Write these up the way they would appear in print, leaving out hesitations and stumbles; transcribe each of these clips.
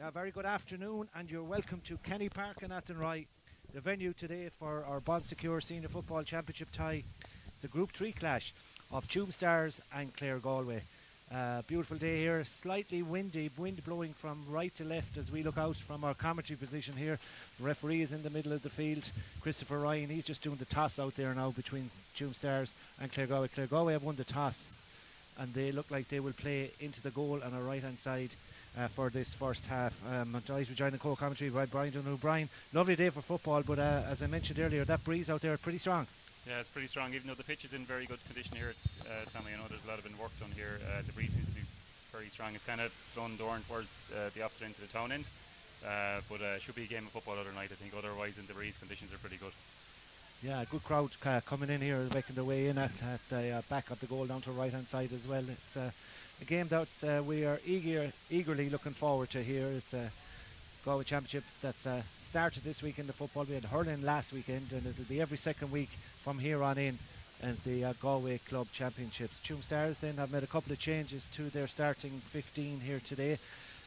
Yeah, very good afternoon, and you're welcome to Kenny Park in Athenry, the venue today for our Bond Secure Senior Football Championship tie, the Group 3 clash of Tuam Stars and Claregalway. Beautiful day here, slightly windy, wind blowing from right to left as we look out from our commentary position here. The referee is in the middle of the field, Christopher Ryan. He's just doing the toss out there now between Tuam Stars and Claregalway. Claregalway have won the toss, and they look like they will play into the goal on our right hand side for this first half. I'm delighted to join the co-commentary by Brian Dunn. Brian, lovely day for football, but as I mentioned earlier, that breeze out there is pretty strong. Yeah, it's pretty strong, even though the pitch is in very good condition here, Tommy. I know there's a lot of been work done here. The breeze seems to be very strong. It's kind of blown towards the opposite end to the town end, but it should be a game of football other night, I think. Otherwise, in the breeze, conditions are pretty good. Yeah, good crowd coming in here, making their way in at the back of the goal down to the right hand side as well. It's a game that we are eagerly looking forward to here. It's a Galway Championship that's started this week in the football. We had hurling last weekend, and it'll be every second week from here on in and the Galway Club Championships. Tuam Stars then have made a couple of changes to their starting 15 here today.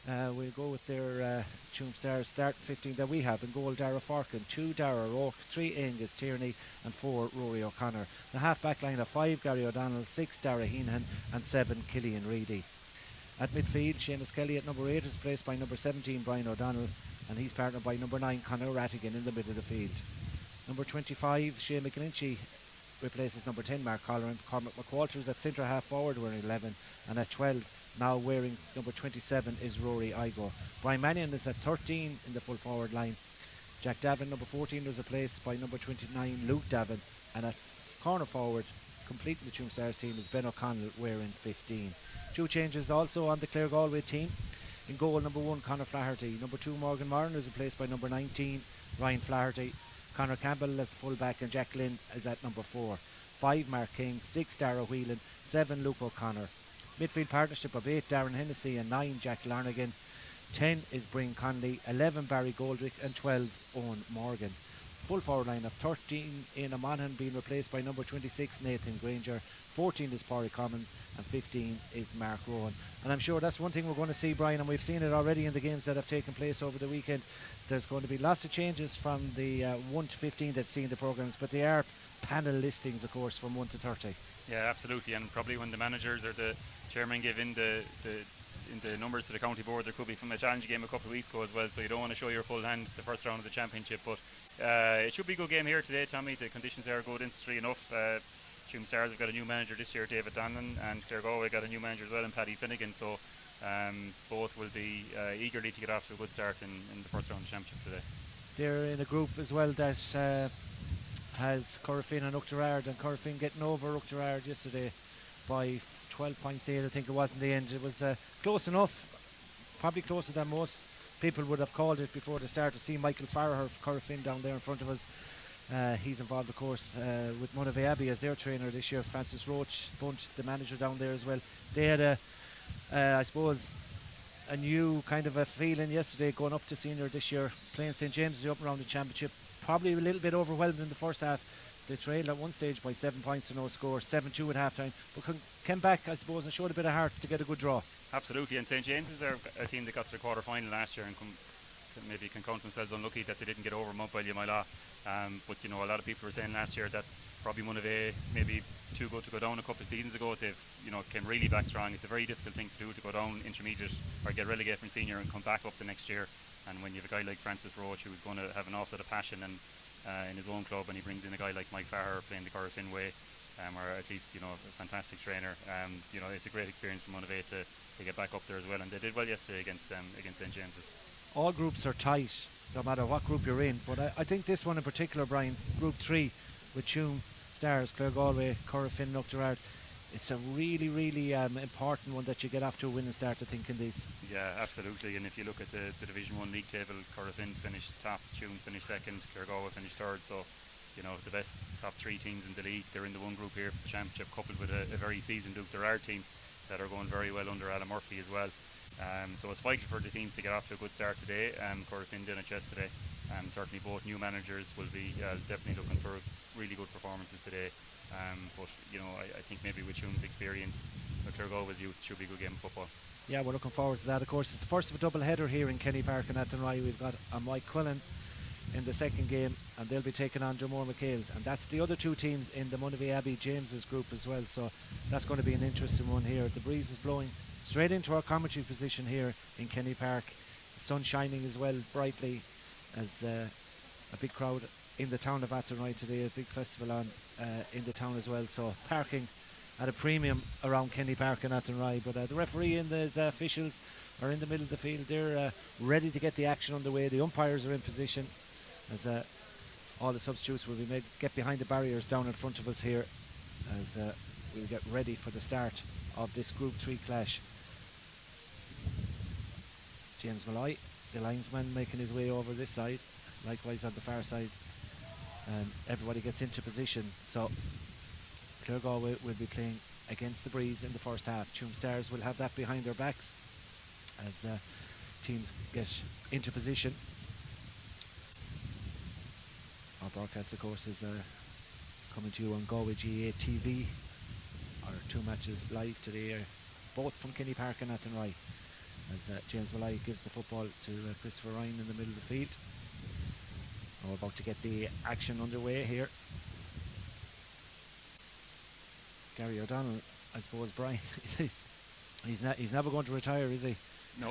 We'll go with their Tuam Stars start 15 that we have. In goal, Dara Forkin, 2 Dara Rourke, 3 Angus Tierney and 4 Rory O'Connor. The half back line of 5 Gary O'Donnell, 6 Dara Heenan and 7 Killian Reedy. At midfield, Seamus Kelly at number 8 is replaced by number 17 Brian O'Donnell, and he's partnered by number 9 Conor Rattigan in the middle of the field. Number 25 Shane McGlinchey replaces number 10 Mark Colleran. Cormac McWalters at centre half forward wearing 11, and at 12 now wearing number 27 is Rory Igo. Brian Mannion is at 13 in the full forward line. Jack Davin, number 14, is replaced by number 29 Luke Davin, and at corner forward, completing the Tuam Stars team, is Ben O'Connell wearing 15. 2 changes also on the Claregalway team. In goal, number 1 Conor Flaherty, number 2 Morgan Moran is replaced by number 19 Ryan Flaherty. Conor Campbell as the fullback, and Jack Lynn is at number 4. 5 Mark King, 6 Dara Whelan, 7 Luke O'Connor. Midfield partnership of 8 Darren Hennessy and 9 Jack Larnigan. 10 is Breen Conley, 11 Barry Goldrick and 12 Owen Morgan. Full forward line of 13 Éanna Monaghan being replaced by number 26 Nathan Granger, 14 is Porry Commons and 15 is Mark Rowan. And I'm sure that's one thing we're going to see, Brian, and we've seen it already in the games that have taken place over the weekend. There's going to be lots of changes from the 1 to 15 that's seen the programmes, but they are panel listings, of course, from 1 to 30. Yeah, absolutely, and probably when the managers or the chairman give in the numbers to the county board, there could be from a challenge game a couple of weeks ago as well, so you don't want to show your full hand the first round of the championship, but it should be a good game here today, Tommy. The conditions are good, interestingly enough. Tuam Stars have got a new manager this year, David Donlan, and Claregalway got a new manager as well, and Paddy Finnegan, so both will be eagerly to get off to a good start in the first round of the championship today. They're in a group as well that has Corofin and Uachtarard, and Corofin getting over Uachtarard yesterday by 12 points to 8, I think it was in the end. It was close enough, probably closer than most people would have called it before the start. To see Michael Farrer of Corofin down there in front of us. He's involved, of course, with Monavea Abbey as their trainer this year. Francis Roach Bunch, the manager down there as well. They had I suppose, a new kind of a feeling yesterday going up to senior this year, playing St James's up around the championship. Probably a little bit overwhelmed in the first half. They trailed at one stage by 7 points to no score, 7-2 at half time, but came back, I suppose, and showed a bit of heart to get a good draw. Absolutely, and St James's are a team that got to the quarter final last year and maybe can count themselves unlucky that they didn't get over Mountbelly Mila. But you know, a lot of people were saying last year that probably Monavea maybe too good to go down a couple of seasons ago. They've came really back strong. It's a very difficult thing to do, to go down intermediate or get relegated from senior and come back up the next year. And when you have a guy like Francis Roach who's going to have an awful lot of passion and in his own club, and he brings in a guy like Mike Farrer playing the Corofin way, or at least a fantastic trainer. It's a great experience for Monavea to get back up there as well, and they did well yesterday against St James's. All groups are tight, no matter what group you're in, but I think this one in particular, Brian, Group 3 with Tuam Stars, Claregalway, Corofin and Uachtarard, it's a really, really important one that you get off to a winning start, I think, in these. Yeah, absolutely. And if you look at the Division 1 league table, Corofin finished top, Tuam finished second, Claregalway finished third. So, the best top 3 teams in the league, they're in the one group here for the championship, coupled with a very seasoned Uachtarard team that are going very well under Alan Murphy as well. So it's vital for the teams to get off to a good start today. Corofin did it yesterday. Certainly both new managers will be definitely looking for really good performances today. But I think maybe with Tuam's experience, Claregalway's youth, should be a good game of football. Yeah, we're looking forward to that. Of course, it's the first of a double header here in Kenny Park and Athenry. We've got a Mike Cullen in the second game, and they'll be taking on Dromore McHale's, and that's the other two teams in the Monavie Abbey James's group as well. So that's going to be an interesting one here. The breeze is blowing straight into our commentary position here in Kenny Park. The sun shining as well brightly, as a big crowd in the town of Athenry today. A big festival on in the town as well. So parking at a premium around Kenny Park and Athenry. But the referee and the officials are in the middle of the field. They're ready to get the action underway. The umpires are in position as all the substitutes will be made. Get behind the barriers down in front of us here as we'll get ready for the start of this Group 3 clash. James Malloy, the linesman, making his way over this side, likewise on the far side, and everybody gets into position. So Claregalway will be playing against the breeze in the first half. Tuam Stars will have that behind their backs as teams get into position. Our broadcast, of course, is coming to you on Galway GA TV. Our two matches live today are both from Kenny Park and Athenry, as James Malloy gives the football to Christopher Ryan in the middle of the field. We're about to get the action underway here. Gary O'Donnell, I suppose, Brian, he's never going to retire, is he? No,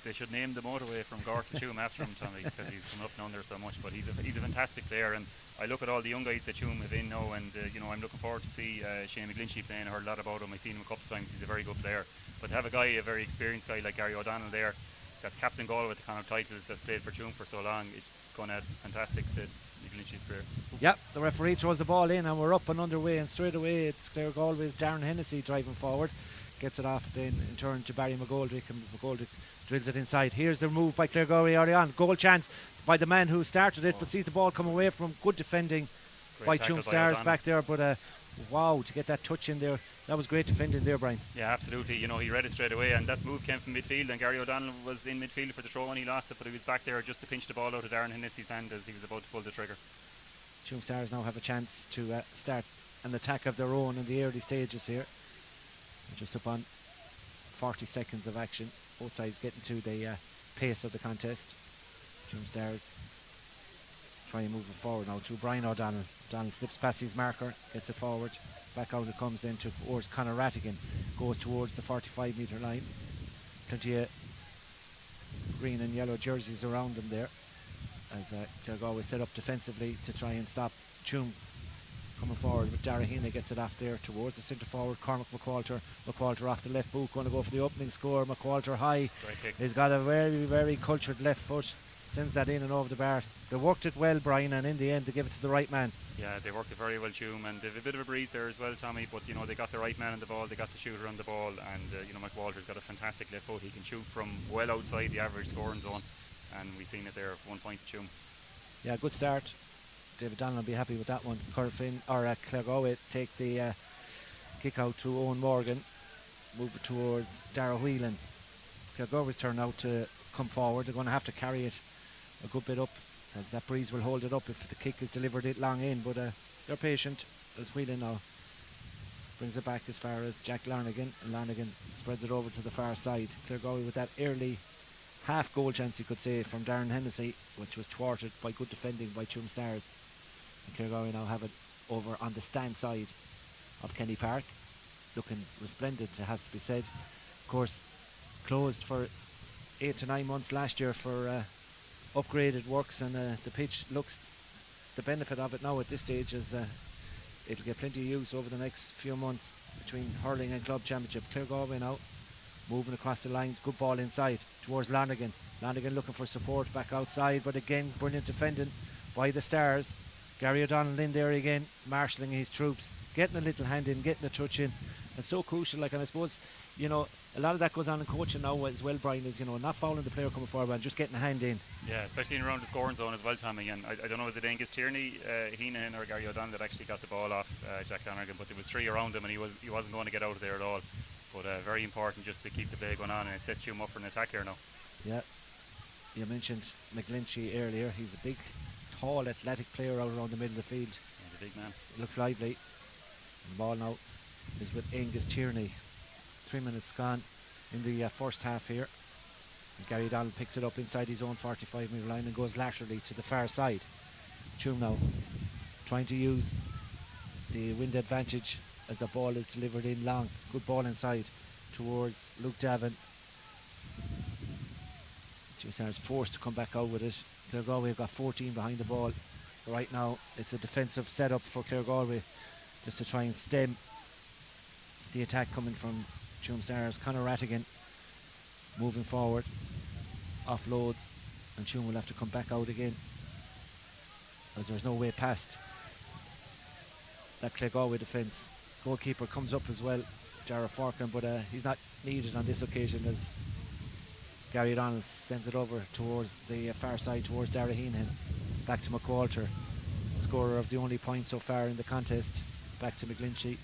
they should name the motorway from Cork to Tuam after him, Tommy, because he's come up and under so much. But he's a fantastic player, and I look at all the young guys that Tuam have in now, and I'm looking forward to see Shane McGlinchey playing. I heard a lot about him. I've seen him a couple of times. He's a very good player. But to have a very experienced guy like Gary O'Donnell there, that's captain Galway with the kind of titles, that's played for Tuam for so long, it's going to add fantastic to McGlinchey's career. Yep, the referee throws the ball in, and we're up and underway, and straight away it's Claregalway's Darren Hennessy driving forward. Gets it off then in turn to Barry McGoldrick, and McGoldrick drills it inside. Here's the move by Claregalway early on. Goal chance by the man who started it, but sees the ball come away from him. Good defending by Tuam Stars back there, but wow, to get that touch in there, that was great defending there, Brian. Yeah, absolutely. He read it straight away, and that move came from midfield, and Gary O'Donnell was in midfield for the throw when he lost it, but he was back there just to pinch the ball out of Darren Hennessy's hand as he was about to pull the trigger. Tuam Stars now have a chance to start an attack of their own in the early stages here. We're just up on 40 seconds of action, both sides getting to the pace of the contest. Tuam Stars try and move it forward now to Brian O'Donnell. O'Donnell slips past his marker, gets it forward, back out it comes then towards Conor Rattigan, goes towards the 45 metre line. Plenty of green and yellow jerseys around them there, as Claregalway set up defensively to try and stop Tuam coming forward, but Dara Heaney gets it off there towards the centre forward. Cormac McWalter off the left boot, going to go for the opening score. McWalter high, he's got a very, very cultured left foot, sends that in and over the bar. They worked it well, Brian, and in the end they give it to the right man. Yeah, they worked it very well, Tuam, and they've a bit of a breeze there as well, Tommy, but they got the right man on the ball, they got the shooter on the ball, and McWalter's got a fantastic left foot. He can shoot from well outside the average scoring zone, and we've seen it there, 1 point to Tuam. Yeah, good start. David Donnellan will be happy with that one. Claregalway take the kick out to Owen Morgan, move it towards Dara Whelan. Claregalway's turn out to come forward. They're going to have to carry it a good bit up, as that breeze will hold it up if the kick is delivered it long in, but they're patient as Whelan now brings it back as far as Jack Larnigan, and Larnigan spreads it over to the far side. Claregalway with that early half goal chance, you could say, from Darren Hennessy, which was thwarted by good defending by Tuam Stars. And Claregalway now have it over on the stand side of Kenny Park, looking resplendent, it has to be said. Of course, closed for 8 to 9 months last year for upgraded works, and the pitch looks the benefit of it now at this stage, as it'll get plenty of use over the next few months between hurling and club championship. Claregalway now moving across the lines, good ball inside towards Lanigan. Lanigan looking for support back outside, but again brilliant defending by the Stars. Gary O'Donnell in there again, marshalling his troops, getting a little hand in, getting a touch in. It's so crucial, and I suppose a lot of that goes on in coaching now as well, Brian, is not fouling the player coming forward and just getting a hand in. Yeah, especially in around the scoring zone as well, Tommy. And I don't know, was it Angus Tierney, Heenan or Gary O'Donnell that actually got the ball off Jack Lanigan, but there was 3 around him and he wasn't going to get out of there at all. But very important just to keep the play going on, and it sets you up for an attack here now. Yeah, you mentioned McGlinchey earlier. He's a big, tall, athletic player out around the middle of the field. He's a big man. He looks lively. And the ball now is with Angus Tierney. 3 minutes gone in the first half here. And Gary Donald picks it up inside his own 45-metre line and goes laterally to the far side. Tuam now trying to use the wind advantage as the ball is delivered in long. Good ball inside towards Luke Davin. Tuam Stars forced to come back out with it. Claregalway have got 14 behind the ball. Right now it's a defensive setup for Claregalway just to try and stem the attack coming from Tuam Stars. Conor Rattigan moving forward, offloads, and Tuam will have to come back out again as there's no way past that Claregalway defence. Goalkeeper comes up as well, Jarrah Forkin, but he's not needed on this occasion as Gary O'Donnell sends it over towards the far side towards Dara Heenan. Back to McWalter, scorer of the only point so far in the contest. Back to McGlinchey.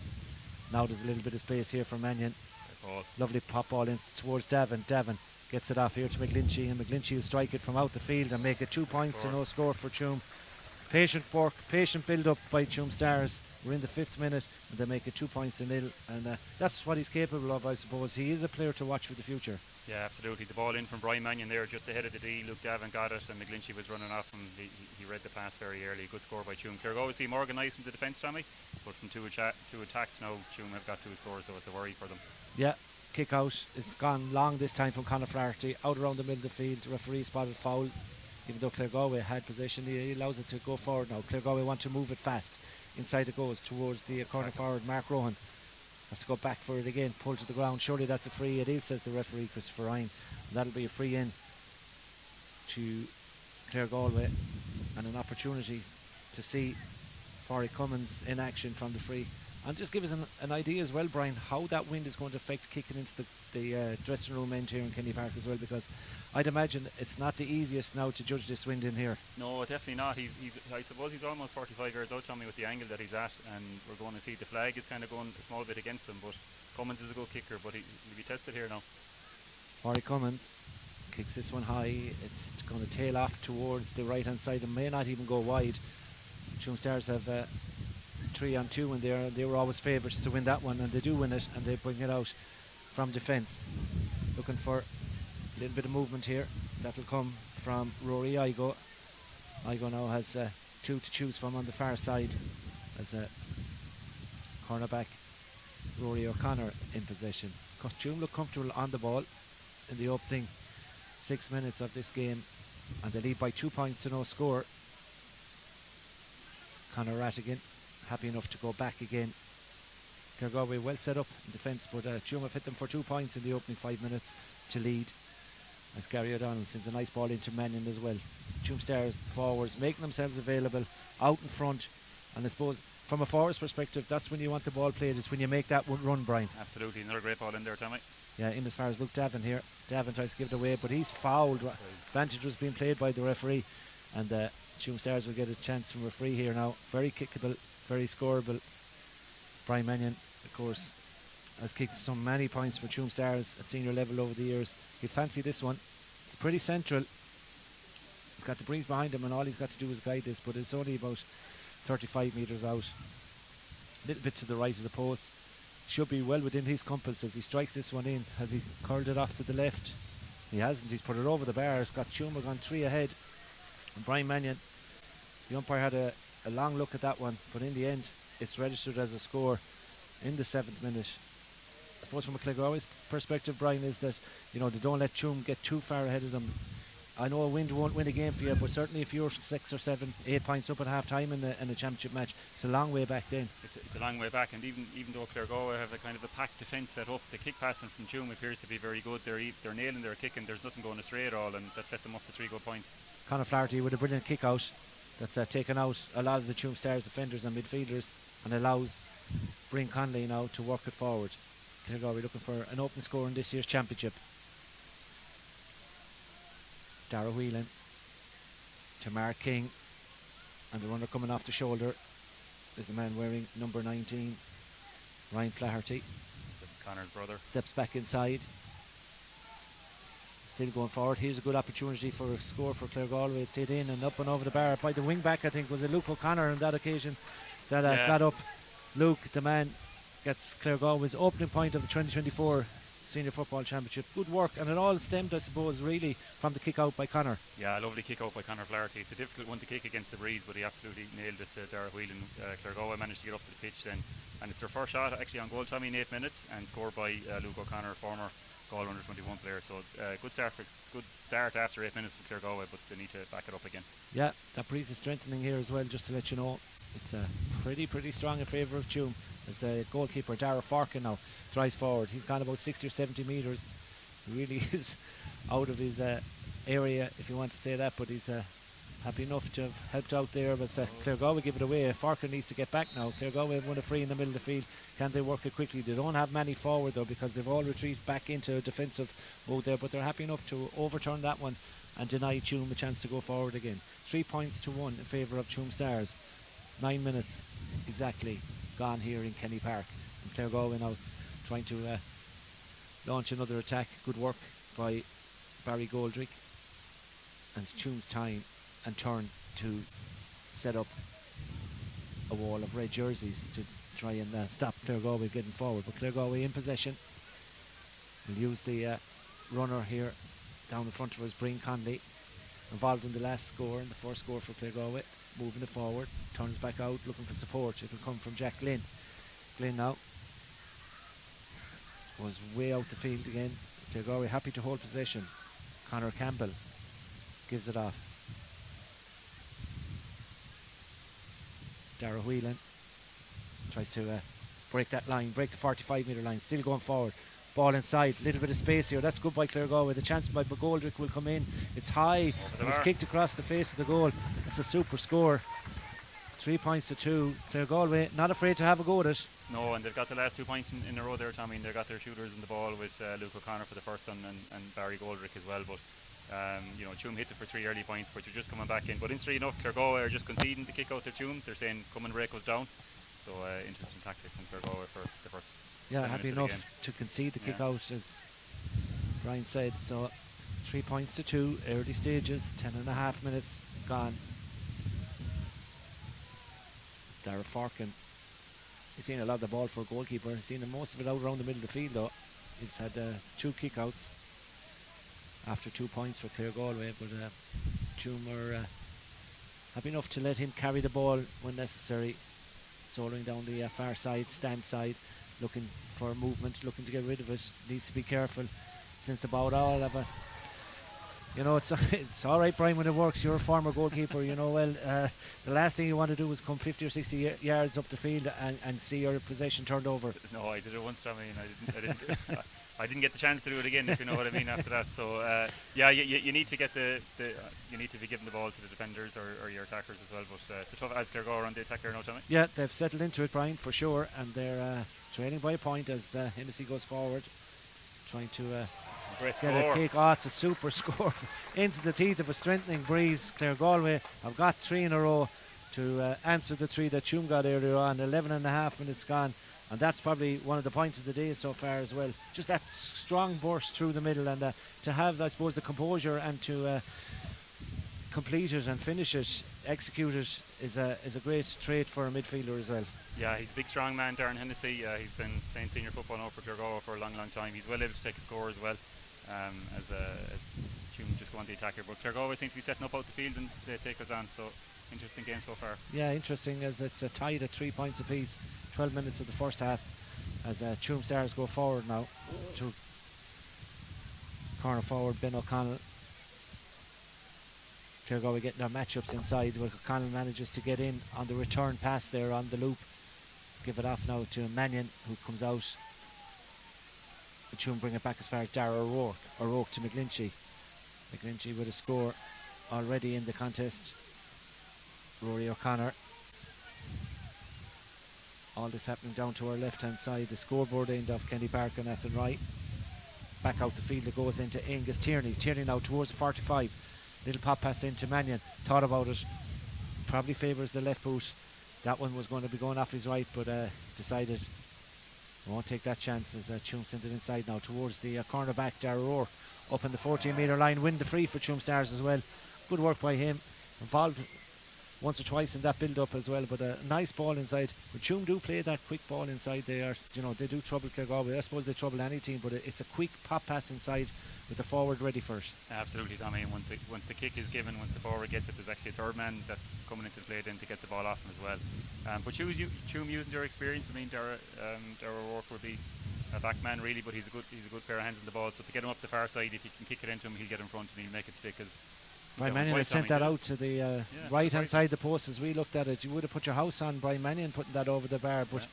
Now there's a little bit of space here for Mannion. Lovely pop ball in towards Davin. Davin gets it off here to McGlinchey, and McGlinchey will strike it from out the field and make it 2 points to no score for Tuam. Patient work, patient build-up by Tuam Stars. We're in the 5th minute and they make it 2 points to nil, and that's what he's capable of, I suppose. He is a player to watch for the future. Yeah, absolutely. The ball in from Brian Mannion there just ahead of the D. Luke Davin got it and McGlinchey was running off and he read the pass very early. Good score by Tuam. Claregalway seem organised in the defence, Tommy, but from two attacks now Tuam have got 2 scores, so it's a worry for them. Yeah, kick out. It's gone long this time from Conor Flaherty. Out around the middle of the field. The referee spotted foul. Even though Claregalway had possession, he allows it to go forward now. Claregalway want to move it fast. Inside it goes towards the corner forward. Mark Rohan has to go back for it again. Pull to the ground. Surely that's a free. It is, says the referee, Christopher Ryan. And that'll be a free in to Claregalway and an opportunity to see Pádraig Cummins in action from the free. And just give us an idea as well, Brian, how that wind is going to affect kicking into the dressing room end here in Kenny Park as well, because I'd imagine it's not the easiest now to judge this wind in here. No, definitely not. I suppose he's almost 45 years old, Tommy, with the angle that he's at, and we're going to see the flag is kind of going a small bit against him, but Cummins is a good kicker, but he'll be tested here now. Pádraig Cummins kicks this one high. It's going to tail off towards the right hand side and may not even go wide. Tuam Stars have 3-on-2 in there. They were always favourites to win that one, and they do win it, and they bring it out from defence. Looking for a little bit of movement here. That'll come from Rory Igo. Igo now has 2 to choose from on the far side as a cornerback Rory O'Connor in possession. Tuam look comfortable on the ball in the opening 6 minutes of this game, and they lead by 2 points to no score. Conor Rattigan happy enough to go back again. Claregalway well set up in defence, but Tuam have hit them for 2 points in the opening 5 minutes to lead, as Gary O'Donnell sends a nice ball into Mannion as well. Tuam Stars forwards making themselves available out in front, and I suppose from a forwards perspective that's when you want the ball played, is when you make that one run, Brian. Absolutely, another great ball in there, Tommy. Yeah, in as far as Luke Davin here. Davin tries to give it away, but he's fouled. Advantage was being played by the referee, and Tuam Stars will get a chance from referee here now. Very kickable, very scoreable. Brian Mannion, of course, has kicked so many points for Tuam Stars at senior level over the years. He'd fancy this one. It's pretty central. He's got the breeze behind him and all he's got to do is guide this, but it's only about 35 metres out. A little bit to the right of the post. Should be well within his compass as he strikes this one in. Has he curled it off to the left? He hasn't. He's put it over the bar. It's got Tuam gone 3 ahead. And Brian Mannion, the umpire had a long look at that one, but in the end it's registered as a score in the 7th minute. I suppose from a Claregalway's perspective, Brian, is that they don't let Tuam get too far ahead of them. I know a wind won't win a game for you, but certainly if you're 6 or 7, 8 points up at half time in a championship match, it's a long way back then. It's a long way back, and even though Claregalway have a kind of a packed defence set up, the kick passing from Tuam appears to be very good. They're nailing their kicking. There's nothing going astray at all, and that set them up for 3 good points. Conor Flaherty with a brilliant kick out that's taken out a lot of the Tuam Stars defenders and midfielders and allows Bryn Conley now to work it forward. Claregalway looking for an open score in this year's championship. Dara Whelan to Mark King, and the runner coming off the shoulder is the man wearing number 19, Ryan Flaherty. Conor's brother. Steps back inside. Still going forward. Here's a good opportunity for a score for Claregalway. It's hit in and up and over the bar by the wing back. I think was it Luke O'Connor on that occasion that got up. Luke, the man, gets Claregalway's opening point of the 2024 Senior Football Championship. Good work, and it all stemmed, I suppose, really from the kick out by Connor. Yeah, a lovely kick out by Conor Flaherty. It's a difficult one to kick against the breeze, but he absolutely nailed it to Dara Whelan. Claregalway managed to get up to the pitch then, and it's their first shot actually on goal, Tommy, in 8 minutes, and scored by Luke O'Connor, former Galway under 21 player. So good start after 8 minutes for Claregalway, but they need to back it up again. Yeah, that breeze is strengthening here as well, just to let you know. It's pretty strong in favour of Tuam, as the goalkeeper Dara Farkin now drives forward. He's gone about 60 or 70 metres. He really is out of his area, if you want to say that, but he's happy enough to have helped out there. But Claregalway give it away. Farkin needs to get back now. Claregalway have won a free in the middle of the field. Can they work it quickly? They don't have many forward though, because they've all retreated back into a defensive mode there, but they're happy enough to overturn that one and deny Tuam a chance to go forward again. 3 points to 1 in favour of Tuam Stars. 9 minutes exactly gone here in Kenny Park, and Claregalway now trying to launch another attack. Good work by Barry Goldrick, and it's Tuam's time and turn to set up a wall of red jerseys to try and stop Claregalway getting forward. But Claregalway in possession will use the runner here down in front of us, Brian Conley, involved in the last score and the first score for Claregalway. Moving it forward, turns back out, looking for support. It will come from Jack Glynn. Glynn now was way out the field again. Claregalway happy to hold possession. Conor Campbell gives it off. Dara Whelan tries to break that line, break the 45 metre line, still going forward. Ball inside, little bit of space here. That's good by Claregalway. The chance by McGoldrick will come in. It's high, and it's kicked across the face of the goal. It's a super score. 3 points to 2. Claregalway not afraid to have a go at it. No, and they've got the last 2 points in a row there, Tommy. They've got their shooters in the ball with Luke O'Connor for the first one, and Barry Goldrick as well. But Tuam hit it for 3 early points, but you're just coming back in. But interestingly enough, Claregalway are just conceding the kick out to Tuam. They're saying come and break us down. So interesting tactic from Claregalway for the first. Yeah, happy enough to concede the kick out, as Brian said. So 3 points to 2, early stages, 10.5 minutes gone. Dara Farkin, he's seen a lot of the ball for a goalkeeper. He's seen most of it out around the middle of the field though. He's had 2 kick-outs after 2 points for Claregalway, but Tuam are happy enough to let him carry the ball when necessary, soloing down the far side, stand side, looking for movement, looking to get rid of it. Needs to be careful since the ball all have a, it's all right, Brian, when it works. You're a former goalkeeper, well. The last thing you want to do is come 50 or 60 yards up the field and see your possession turned over. No, I did it once, Tommy, and I didn't. I didn't get the chance to do it again, if you know what I mean. After that, so you need to get you need to be giving the ball to the defenders or your attackers as well. But it's a tough as Claregalway on the attack there now, Tommy. Yeah, they've settled into it, Brian, for sure, and they're trailing by a point as Hennessy goes forward, trying to get a kick. Oh, it's a super score into the teeth of a strengthening breeze. Claregalway have got 3 in a row to answer the 3 that Tuam got earlier on. 11.5 minutes gone, and that's probably one of the points of the day so far as well. Just that strong burst through the middle, and to have, I suppose, the composure and to complete it and finish it, execute it, is a great trait for a midfielder as well. Yeah, he's a big strong man, Darren Hennessy. He's been playing senior football now for Claregalway for a long time. He's well able to take a score as well, as Tuam just go on the attack here. But Claregalway seem to be setting up out the field and they take us on. So interesting game so far. Yeah, interesting, as it's tied at 3 points apiece. 12 minutes of the first half as Tuam Stars go forward now to corner forward Ben O'Connell. Claregalway getting their matchups inside. O'Connell manages to get in on the return pass there on the loop. Give it off now to Mannion, who comes out. Tuam bring it back as far as Dara O'Rourke to McGlinchey. McGlinchey with a score already in the contest. Rory O'Connor. All this happening down to our left hand side, the scoreboard end of Kenny Park and Athen Right. Back out the field it goes into Angus Tierney. Tierney now towards the 45. Little pop pass into Mannion. Thought about it. Probably favours the left boot. That one was going to be going off his right, but decided won't take that chance as Tuam sent it inside now towards the cornerback Dara O'Rourke. Up in the 14 metre line, win the free for Tuam Stars as well. Good work by him. Involved once or twice in that build-up as well. But a nice ball inside. But Tuam do play that quick ball inside. They do trouble Claregalway. I suppose they trouble any team, but it's a quick pop pass inside with the forward ready for it. Absolutely, Tommy. And once the kick is given, once the forward gets it, there's actually a third man that's coming into play then to get the ball off him as well. But Tuam, using their experience, I mean, Dara O'Rourke would be a back man really, but he's a good pair of hands on the ball. So to get him up the far side, if you can kick it into him, he'll get in front and he'll make it stick. Brian Mannion had sent that out to the right hand side of the post. As we looked at it, you would have put your house on Brian Mannion putting that over the bar, but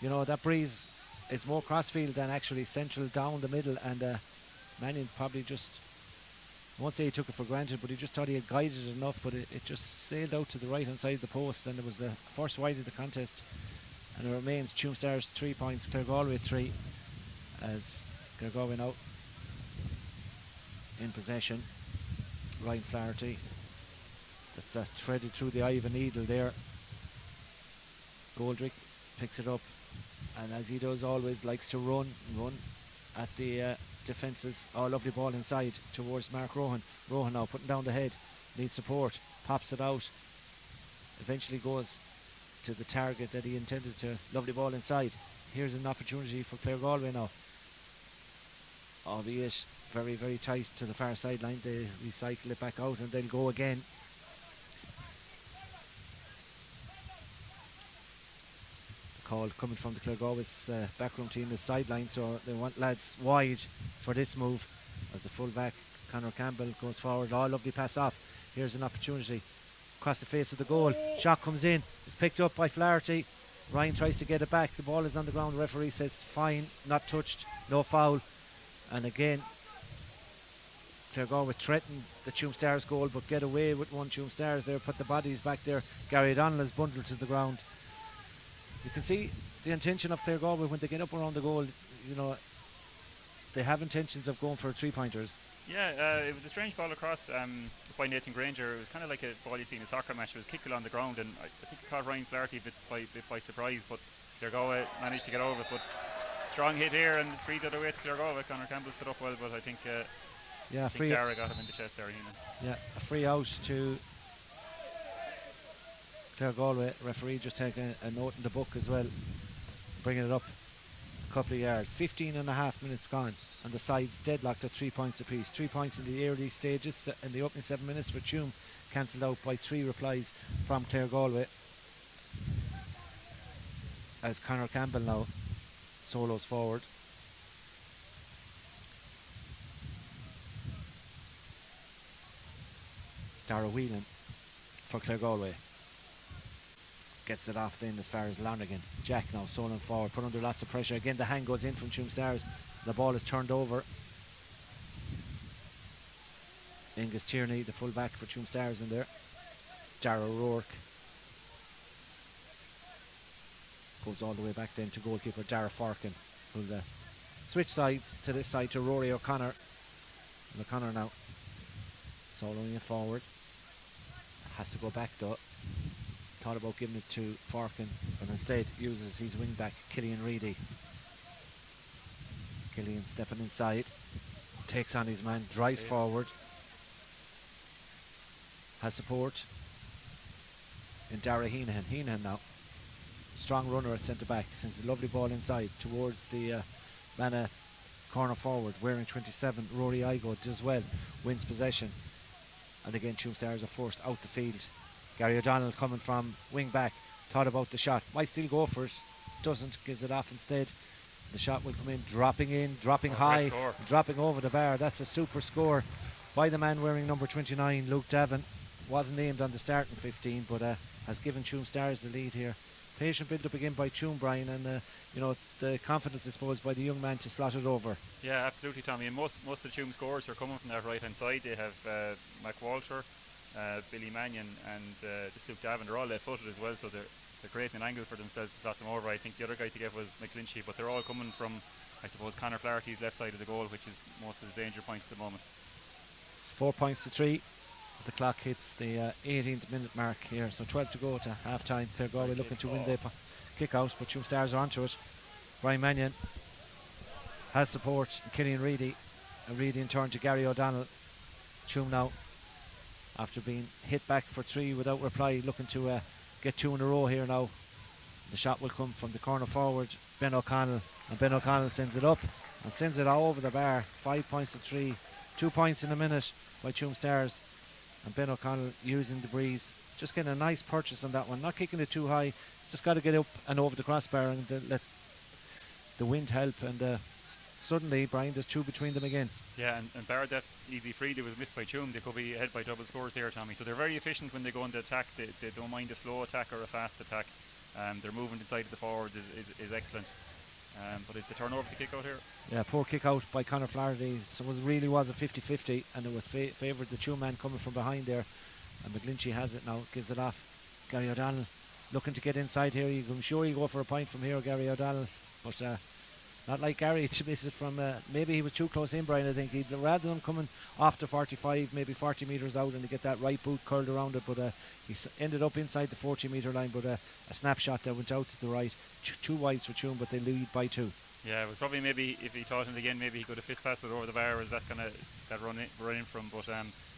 that breeze is more crossfield than actually central down the middle, and Mannion probably just, I won't say he took it for granted, but he just thought he had guided it enough, but it just sailed out to the right hand side of the post, and it was the first wide of the contest, and it remains Tuam Stars 3 points, Claregalway 3, as Claregalway now in possession. Ryan Flaherty, that's threaded through the eye of a needle there. Goldrick picks it up, and as he does always, likes to run at the defences. Oh, lovely ball inside towards Mark Rohan. Rohan now putting down the head, needs support, pops it out, eventually goes to the target that he intended to. Lovely ball inside. Here's an opportunity for Claregalway now, albeit very, very tight to the far sideline. They recycle it back out and they'll go again. The call coming from the Claregalway's backroom team is sideline, so they want lads wide for this move as the full-back Conor Campbell goes forward. Oh, lovely pass off. Here's an opportunity across the face of the goal. Shot comes in. It's picked up by Flaherty. Ryan tries to get it back. The ball is on the ground. The referee says fine, not touched, no foul. And again, Claregalway threatened the Tuam Stars goal, but get away with one. Tuam Stars there, put the bodies back there. Gary O'Donnell is bundled to the ground. You can see the intention of Claregalway when they get up around the goal. They have intentions of going for 3-pointers. Yeah, it was a strange ball across by Nathan Granger. It was kind of like a ball you'd seen in a soccer match. It was kicked on the ground, and I think it caught Ryan Flaherty a bit by surprise, but Claregalway managed to get over it. But strong hit here and free the other way to Claregalway. Conor Campbell stood up well, but I think free Dara got him in the chest there. Yeah, a free out to Claregalway. Referee just taking a note in the book as well, bringing it up a couple of yards. 15 and a half minutes gone, and the sides deadlocked at 3 points apiece. 3 points in the early stages in the opening 7 minutes for Tuam, cancelled out by 3 replies from Claregalway, as Conor Campbell now solos forward. Dara Whelan for Claregalway gets it off then as far as Lonergan. Jack now soloing forward, put under lots of pressure. Again, the hand goes in from Tuam Stars. The ball is turned over. Angus Tierney, the full back for Tuam Stars, in there. Dara O'Rourke goes all the way back then to goalkeeper Dara Forkin, who'll switch sides to this side to Rory O'Connor. And O'Connor now soloing it forward. Has to go back though. Thought about giving it to Forkin, but instead uses his wing back Killian Reedy. Killian stepping inside, takes on his man, drives forward, has support in Dara Heenan. Heenan now, strong runner at centre back, sends a lovely ball inside towards the Mana corner forward, wearing 27, Rory Igo does well, wins possession. And again, Tuam Stars are forced out the field. Gary O'Donnell coming from wing back, thought about the shot, might still go for it, doesn't, gives it off instead. The shot will come in, dropping high, dropping over the bar. That's a super score by the man wearing number 29, Luke Davin. Wasn't named on the starting 15, but has given Tuam Stars the lead here. Patient build up again by Tuam, Brian, and the confidence, I suppose, by the young man to slot it over. Yeah, absolutely, Tommy. And most of the Tuam scores are coming from that right hand side. They have McWalter, Billy Mannion, and this Luke Davin. They're all left-footed as well, so they're creating an angle for themselves to slot them over. I think the other guy to get was McClinchy, but they're all coming from, I suppose, Conor Flaherty's left side of the goal, which is most of the danger points at the moment. It's 4 points to 3. The clock hits the 18th minute mark here, so 12 to go to half time. Claregalway looking to win the kick out, but Tuam Stars are onto it. Brian Mannion has support, Killian Reedy, and Reedy in turn to Gary O'Donnell. Tuam now after being hit back for 3 without reply, looking to get 2 in a row here now. The shot will come from the corner forward, Ben O'Connell, and Ben O'Connell sends it up and sends it all over the bar. 5 points to 3, 2 points in a minute by Tuam Stars, and Ben O'Connell using the breeze, just getting a nice purchase on that one, not kicking it too high, just got to get up and over the crossbar and let the wind help, and suddenly, Brian, there's 2 between them again. Yeah, and bar that easy free that was missed by Tuam, they could be ahead by double scores here, Tommy. So they're very efficient when they go into attack. They don't mind a slow attack or a fast attack. Their movement inside of the forwards is excellent. But it's the turnover to kick out here. Yeah, poor kick out by Conor Flaherty. So it really was a 50-50, and it was favoured the Tuam man coming from behind there. And McGlinchey has it now, gives it off. Gary O'Donnell looking to get inside here. I'm sure you go for a point from here, Gary O'Donnell. But not like Gary to miss it from, maybe he was too close in, Brian. I think he'd rather than coming off the 45, maybe 40 metres out, and to get that right boot curled around it, but he ended up inside the 40 metre line, but a snapshot that went out to the right. 2 wides for Tuam, but they lead by 2. Yeah, it was probably, maybe if he taught him again, maybe he could have fist passed it over the bar. Was that kind of that run in from? But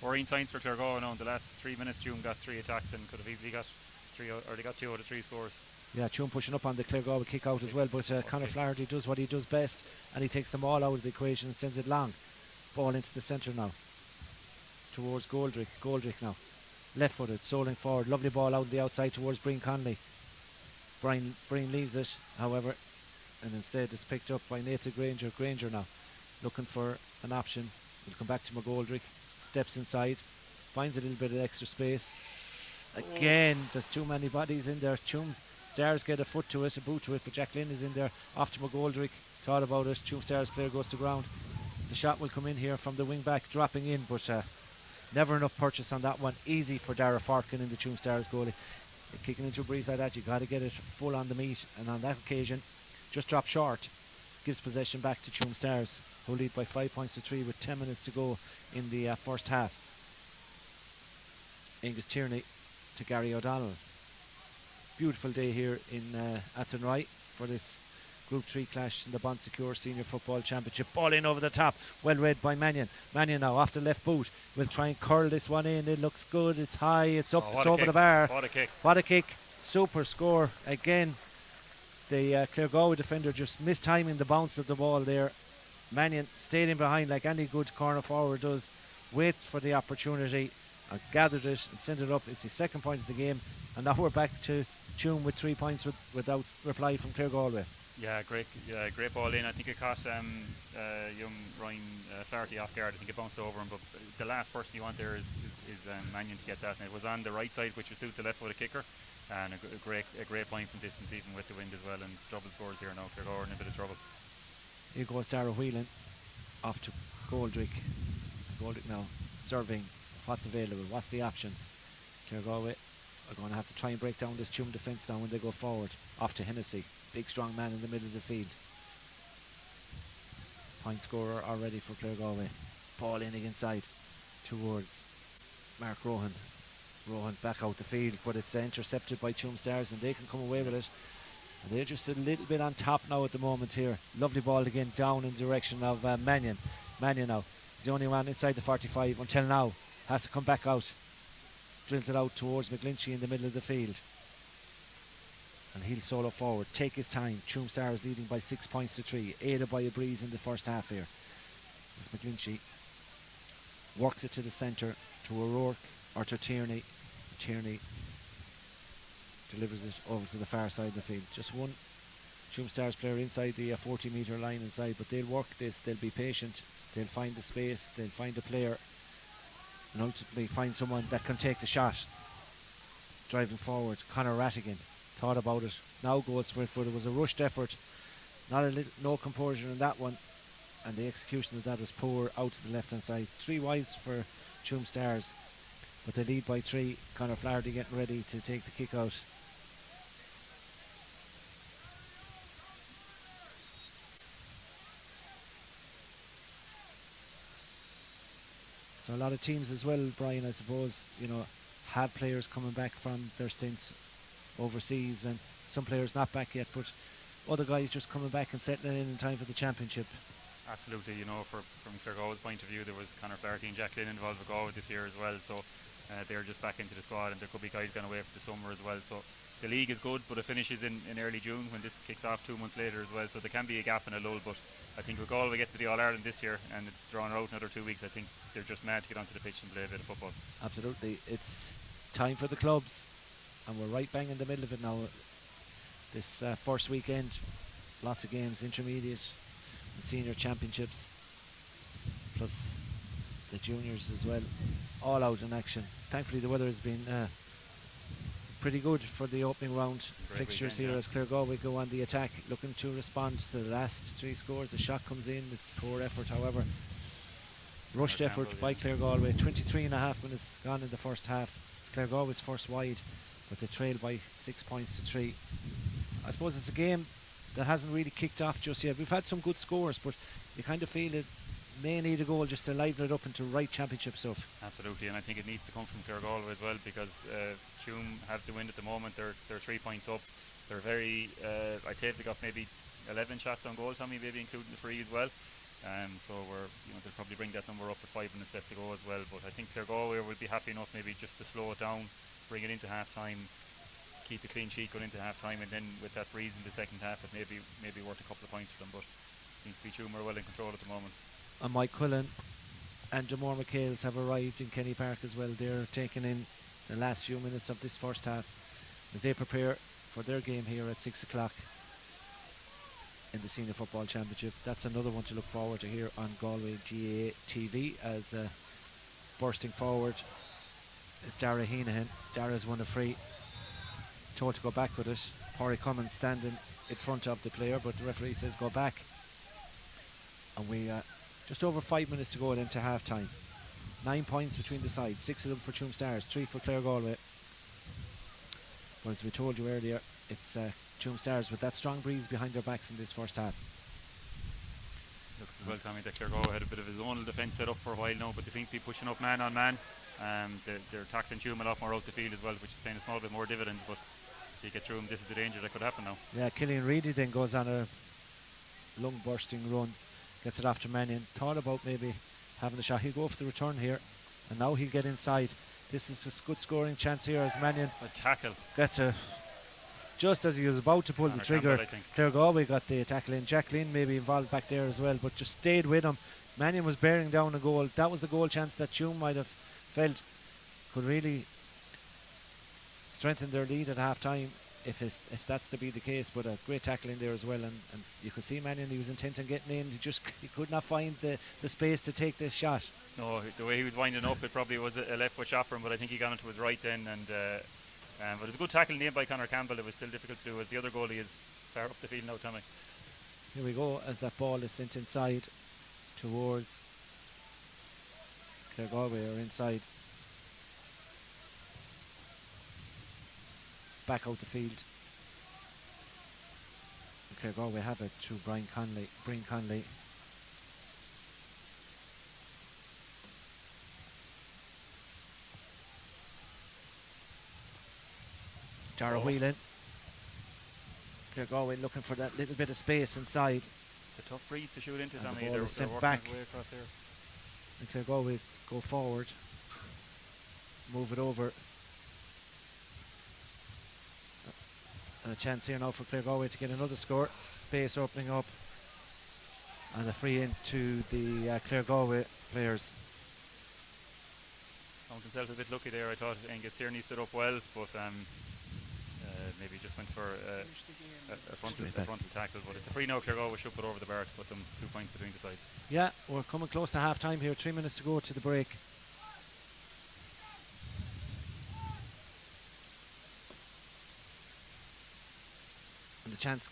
worrying signs for Claregalway now. In the last 3 minutes, Tuam got 3 attacks and could have easily got 3, or they got 2 out of 3 scores. Yeah, Tuam pushing up on the Claregalway kick out as well, but Conor Flaherty does what he does best, and he takes them all out of the equation and sends it long. Ball into the centre now, towards Goldrick. Goldrick now, left footed, soling forward, lovely ball out the outside towards Brian Conley. Brian leaves it, however, and instead it's picked up by Nathan Granger. Granger now, looking for an option. He'll come back to McGoldrick, steps inside, finds a little bit of extra space. Again, there's too many bodies in there. Tuam Stars get a foot to it, a boot to it, but Jack Lynn is in there, off to McGoldrick, thought about it. Tuam Stars player goes to ground. The shot will come in here from the wing back, dropping in, but never enough purchase on that one. Easy for Dara Farkin in the Tuam Stars goalie. Kicking into a breeze like that, you got to get it full on the meat, and on that occasion, just dropped short. Gives possession back to Tuam Stars, who lead by 5 points to 3 with 10 minutes to go in the first half. Angus Tierney to Gary O'Donnell. Beautiful day here in Athenry for this Group 3 clash in the Bon Secure Senior Football Championship. Ball in over the top, well read by Mannion. Mannion now off the left boot, will try and curl this one in. It looks good, it's high, it's up, it's over the bar. What a kick. What a kick, super score. Again, the Claregalway defender just mistiming the bounce of the ball there. Mannion stayed in behind like any good corner forward does, waits for the opportunity and gathered it and sent it up. It's his 2nd point of the game, and now we're back to Tuam with 3 points without reply from Claregalway. Yeah, great ball in. I think it caught young Ryan Flaherty off guard. I think it bounced over him, but the last person you want there is Mannion to get that, and it was on the right side, which would suit the left-footed kicker, and a great point from distance, even with the wind as well, and it's double scores here now. Claregalway in a bit of trouble. Here goes Dara Whelan off to Goldrick. Goldrick now serving. What's available? What's the options? Claregalway are going to have to try and break down this Tuam defence now when they go forward. Off to Hennessy, big strong man in the middle of the field. Point scorer already for Claregalway. Ball in inside towards Mark Rohan. Rohan back out the field, but it's intercepted by Tuam Stars, and they can come away with it. And they're just a little bit on top now at the moment here. Lovely ball again down in the direction of Mannion. Mannion now, he's the only one inside the 45 until now. Has to come back out. Drills it out towards McGlinchey in the middle of the field. And he'll solo forward, take his time. Tuam Stars leading by 6 points to 3, aided by a breeze in the first half here. As McGlinchey works it to the centre to O'Rourke or to Tierney. Tierney delivers it over to the far side of the field. Just one Tuam Stars player inside the 40 metre line inside, but they'll work this, they'll be patient, they'll find the space, they'll find the player, and ultimately find someone that can take the shot. Driving forward, Conor Rattigan thought about it, now goes for it, but it was a rushed effort, no composure in that one, and the execution of that was poor out to the left hand side. 3 wides for Tuam Stars, but they lead by 3. Conor Flaherty getting ready to take the kick out. So a lot of teams as well, Brian, I suppose, have players coming back from their stints overseas, and some players not back yet, but other guys just coming back and settling in time for the championship. Absolutely, from Claregalway's point of view, there was Conor Flaherty and Jack Lynn involved with Galway this year as well, so they're just back into the squad, and there could be guys gone away for the summer as well. So the league is good, but it finishes in early June when this kicks off 2 months later as well. So there can be a gap and a lull, but I think with Galway get to the All-Ireland this year and drawing out another 2 weeks, I think they're just mad to get onto the pitch and play a bit of football. Absolutely. It's time for the clubs, and we're right bang in the middle of it now. This first weekend, lots of games, intermediate and senior championships, plus the juniors as well, all out in action. Thankfully the weather has been pretty good for the opening round fixtures here, as Claregalway go on the attack, looking to respond to the last 3 scores. The shot comes in, it's poor effort, however. Rushed effort by Claregalway. 23.5 minutes gone in the first half. It's Claregalway's first wide, but they trail by 6 points to 3. I suppose it's a game that hasn't really kicked off just yet. We've had some good scores, but you kind of feel it may need a goal just to liven it up into right championship stuff. Absolutely, and I think it needs to come from Claregalway as well, because Tuam have the win at the moment. They're 3 points up. They're very, I think they got maybe 11 shots on goal, Tommy, maybe including the free as well. So they'll probably bring that number up with 5 minutes left to go as well. But I think Claregalway will be happy enough maybe just to slow it down, bring it into half time, keep a clean sheet going into half time, and then with that breeze in the second half, it may be worth a couple of points for them. But seems to be Tuam are well in control at the moment. And Mike Quillen and Jamore McHale's have arrived in Kenny Park as well. They're taking in the last few minutes of this first half as they prepare for their game here at 6 o'clock in the Senior Football Championship. That's another one to look forward to here on Galway GAA TV, as bursting forward is Dara Heenahan. Dara's won a free, told to go back with it. Corey Cummins standing in front of the player, but the referee says go back. And we just over 5 minutes to go into half time. 9 points between the sides, 6 of them for Tuam Stars, 3 for Claregalway. But as we told you earlier, it's Tuam Stars with that strong breeze behind their backs in this first half. Looks as well, Tommy, that Claregalway had a bit of his own defence set up for a while now, but they seem to be pushing up man on man. They're tackling Tuam a lot more out the field as well, which is paying a small bit more dividends, but if you get through them, this is the danger that could happen now. Yeah, Killian Reedy then goes on a lung bursting run, gets it after Mannion. Thought about maybe having a shot. He'll go for the return here, and now he'll get inside. This is a good scoring chance here as Mannion tackle gets a, just as he was about to pull the trigger. Claregalway got the tackle in. Jacqueline maybe involved back there as well, but just stayed with him. Mannion was bearing down a goal. That was the goal chance that Tuam might have felt could really strengthen their lead at half time, if that's to be the case. But a great tackle in there as well, and you could see Mannion, he was intent on getting in. He could not find the space to take this shot. No, the way he was winding up, it probably was a left foot shot for him, but I think he got into his right then, and but it was a good tackle named by Conor Campbell. It was still difficult to do, as the other goalie is far up the field now, Tommy. Here we go, as that ball is sent inside towards Claregalway, or inside, back out the field. Claregalway have it through Brian Conley. Dara Whelan. Claregalway looking for that little bit of space inside. It's a tough breeze to shoot into, and Tommy. The ball is sent back. Across here. And Claregalway go forward, move it over. And a chance here now for Claregalway to get another score. Space opening up, and a free in to the Claregalway players. Found himself a bit lucky there. I thought Angus Tierney stood up well, but maybe just went for a frontal tackle. But it's a free now. Claregalway should put over the bar to put them 2 points between the sides. Yeah, we're coming close to half time here. 3 minutes to go to the break. And the chance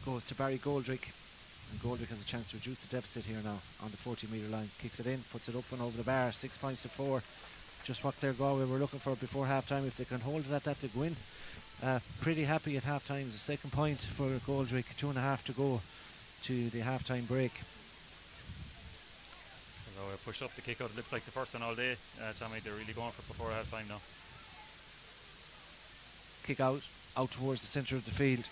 goes to Barry Goldrick, and Goldrick has a chance to reduce the deficit here now on the 40-metre line. Kicks it in, puts it up and over the bar. 6 points to 4. Just what Claregalway were looking for before half time. If they can hold it at that, they win. Pretty happy at half time. The second point for Goldrick. 2.5 to go to the half time break. Push up the kick out. It looks like the first one all day, Tommy. They're really going for it before half time now. Kick out towards the centre of the field.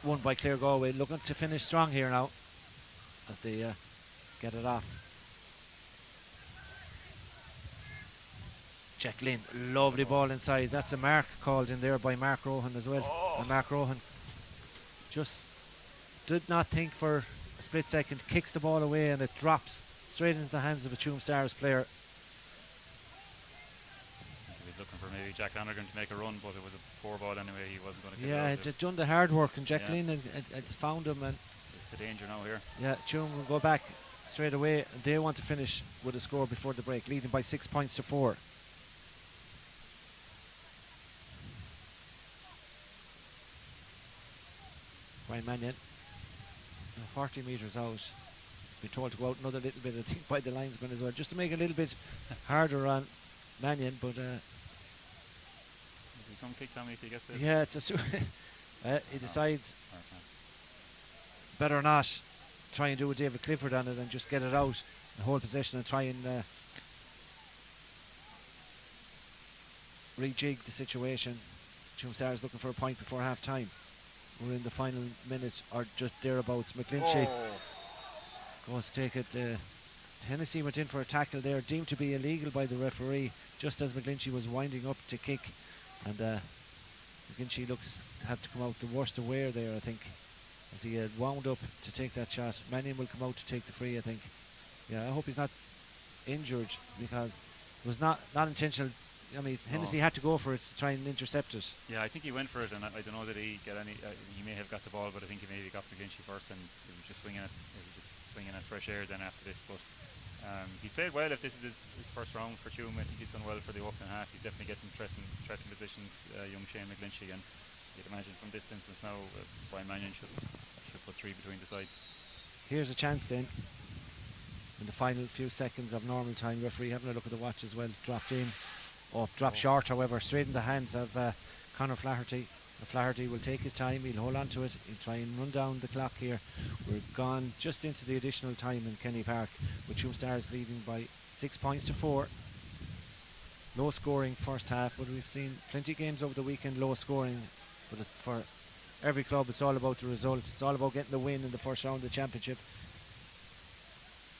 Won by Claregalway, looking to finish strong here now as they get it off. Jack Lynn, lovely ball inside. That's a mark called in there by Mark Rohan as well. And Mark Rohan just did not think for a split second, kicks the ball away, and it drops straight into the hands of a Tuam Stars player. He was looking for maybe Jack Lonergan to make a run, but it was a poor ball anyway. He wasn't going to get Yeah, it out. it done the hard work, and Jack Lynn had found him. And it's the danger now here. yeah, Tuam will go back straight away. They want to finish with a score before the break, leading by 6 points to 4. Ryan Mannion, 40 metres out. Been told to go out another little bit, I think, by the linesman as well, just to make it a little bit harder on Mannion. But some kicks on me if he gets this. yeah, it's a he decides better not try and do a David Clifford on it and just get it out and hold possession and try and rejig the situation. Tuam Stars looking for a point before half time. We're in the final minute or just thereabouts. McGlinchey goes to take it. Hennessy went in for a tackle there, deemed to be illegal by the referee, just as McGlinchey was winding up to kick. And McGlinchey looks to have to come out the worst aware there, I think, as he had wound up to take that shot. Mannion will come out to take the free, I think. Yeah, I hope he's not injured, because it was not intentional. I mean, Hennessy had to go for it to try and intercept it. Yeah, I think he went for it, and I don't know that he got any. He may have got the ball, but I think he maybe got McGlinchey first, and he was just swinging at fresh air then after this. But he's played well. If this is his first round for Tuam, I think he's done well for the opening half. He's definitely getting threatening positions. Young Shane McGlinchey, and you'd imagine from this distance now, Brian Mannion should put 3 between the sides. Here's a chance then. In the final few seconds of normal time, referee having a look at the watch as well. Dropped in. Dropped short, however, straight in the hands of Conor Flaherty. Flaherty will take his time, he'll hold on to it, he'll try and run down the clock here. We're gone just into the additional time in Kenny Park, with Tuam Stars leading by 6 points to 4. Low scoring first half, but we've seen plenty of games over the weekend low scoring. But for every club, it's all about the result. It's all about getting the win in the first round of the championship.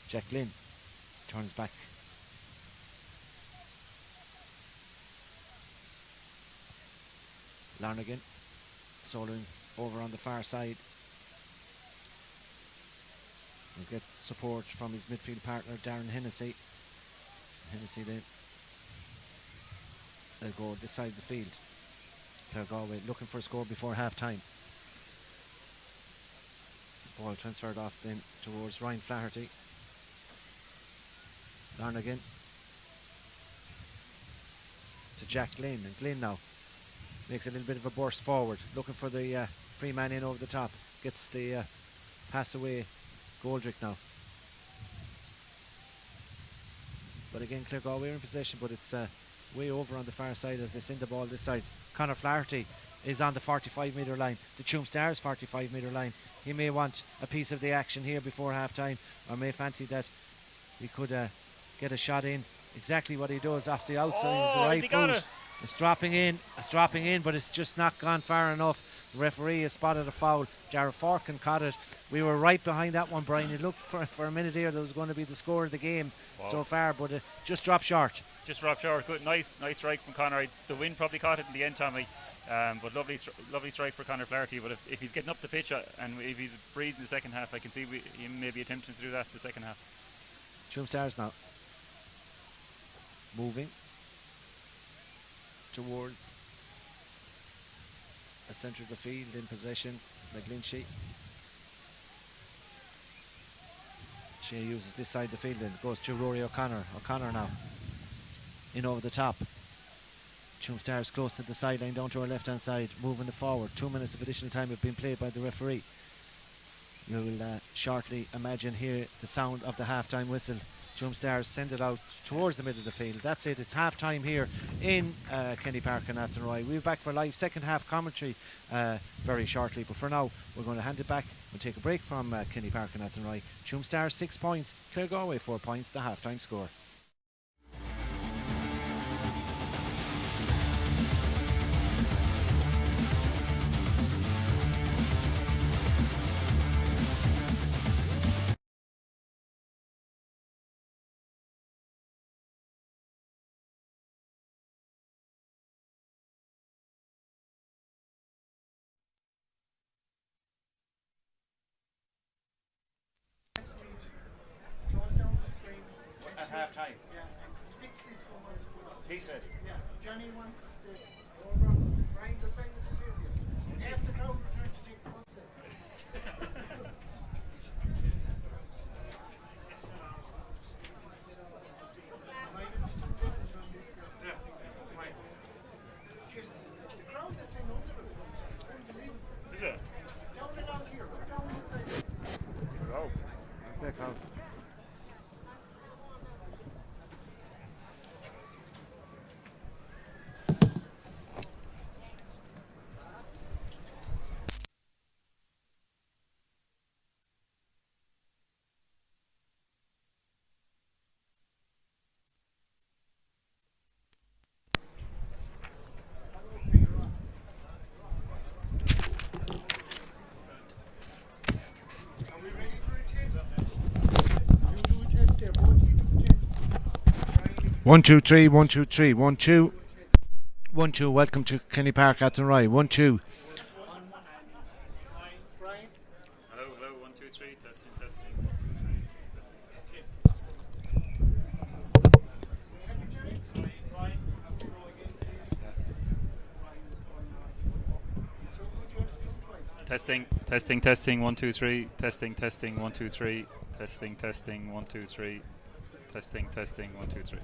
Jack Lynn turns back. Larnagan soloing over on the far side. He'll get support from his midfield partner Darren Hennessy. Hennessy then they'll go this side of the field. Claregalway looking for a score before half time. Ball transferred off then towards Ryan Flaherty. Larnagan to Jack Glynn, and Glynn now makes a little bit of a burst forward, looking for the free man in over the top. Gets the pass away. Goldrick now. But again, Claregalway are in possession, but it's way over on the far side as they send the ball this side. Conor Flaherty is on the 45 metre line, the Tuam Stars 45 metre line. He may want a piece of the action here before half time, or may fancy that he could get a shot in. Exactly what he does off the outside of the right boot. It's dropping in, but it's just not gone far enough. The referee has spotted a foul. Jarrah Forkin caught it. We were right behind that one, Brian. It looked for a minute here that was going to be the score of the game so far, but it just dropped short. Good, nice strike from Conor. The wind probably caught it in the end, Tommy. But lovely strike for Conor Flaherty. But if he's getting up the pitch and if he's breathing the second half, I can see him maybe attempting to do that the second half. Tuam Stars now moving towards the centre of the field, in possession. McGlinchey. She uses this side of the field, then goes to Rory O'Connor. O'Connor now in over the top. Tuam Stars close to the sideline, down to our left hand side, moving it forward. 2 minutes of additional time have been played by the referee. You will shortly imagine here the sound of the half time whistle. Tuam Stars send it out towards the middle of the field. That's it. It's half time here in Kenny Park and Athenry. We'll be back for live second half commentary very shortly. But for now, we're going to hand it back. We'll take a break from Kenny Park and Athenry. Tuam Stars 6 points. Claregalway 4 points. The half time score. He said. Johnny wants to over. Brian, the sandwiches here for you. Ask the crowd return to take the month The crowd that's in under us, unbelievable. Is it? Down along here, we're down this side. Oh. Back out. Are we ready for a test? You do a test there, both you do a test. Brian, 1 2 3 1 2 3 1 2 1 2. Welcome to Kenny Park, Athenry. 1 2. Brian, Hello, hello, 1 2 3, testing, testing. so good you have to do it twice. Testing, testing, testing, 1 2 3, testing, testing, 1 2 3, testing, testing, 1 2 3, testing, testing, 1 2 3.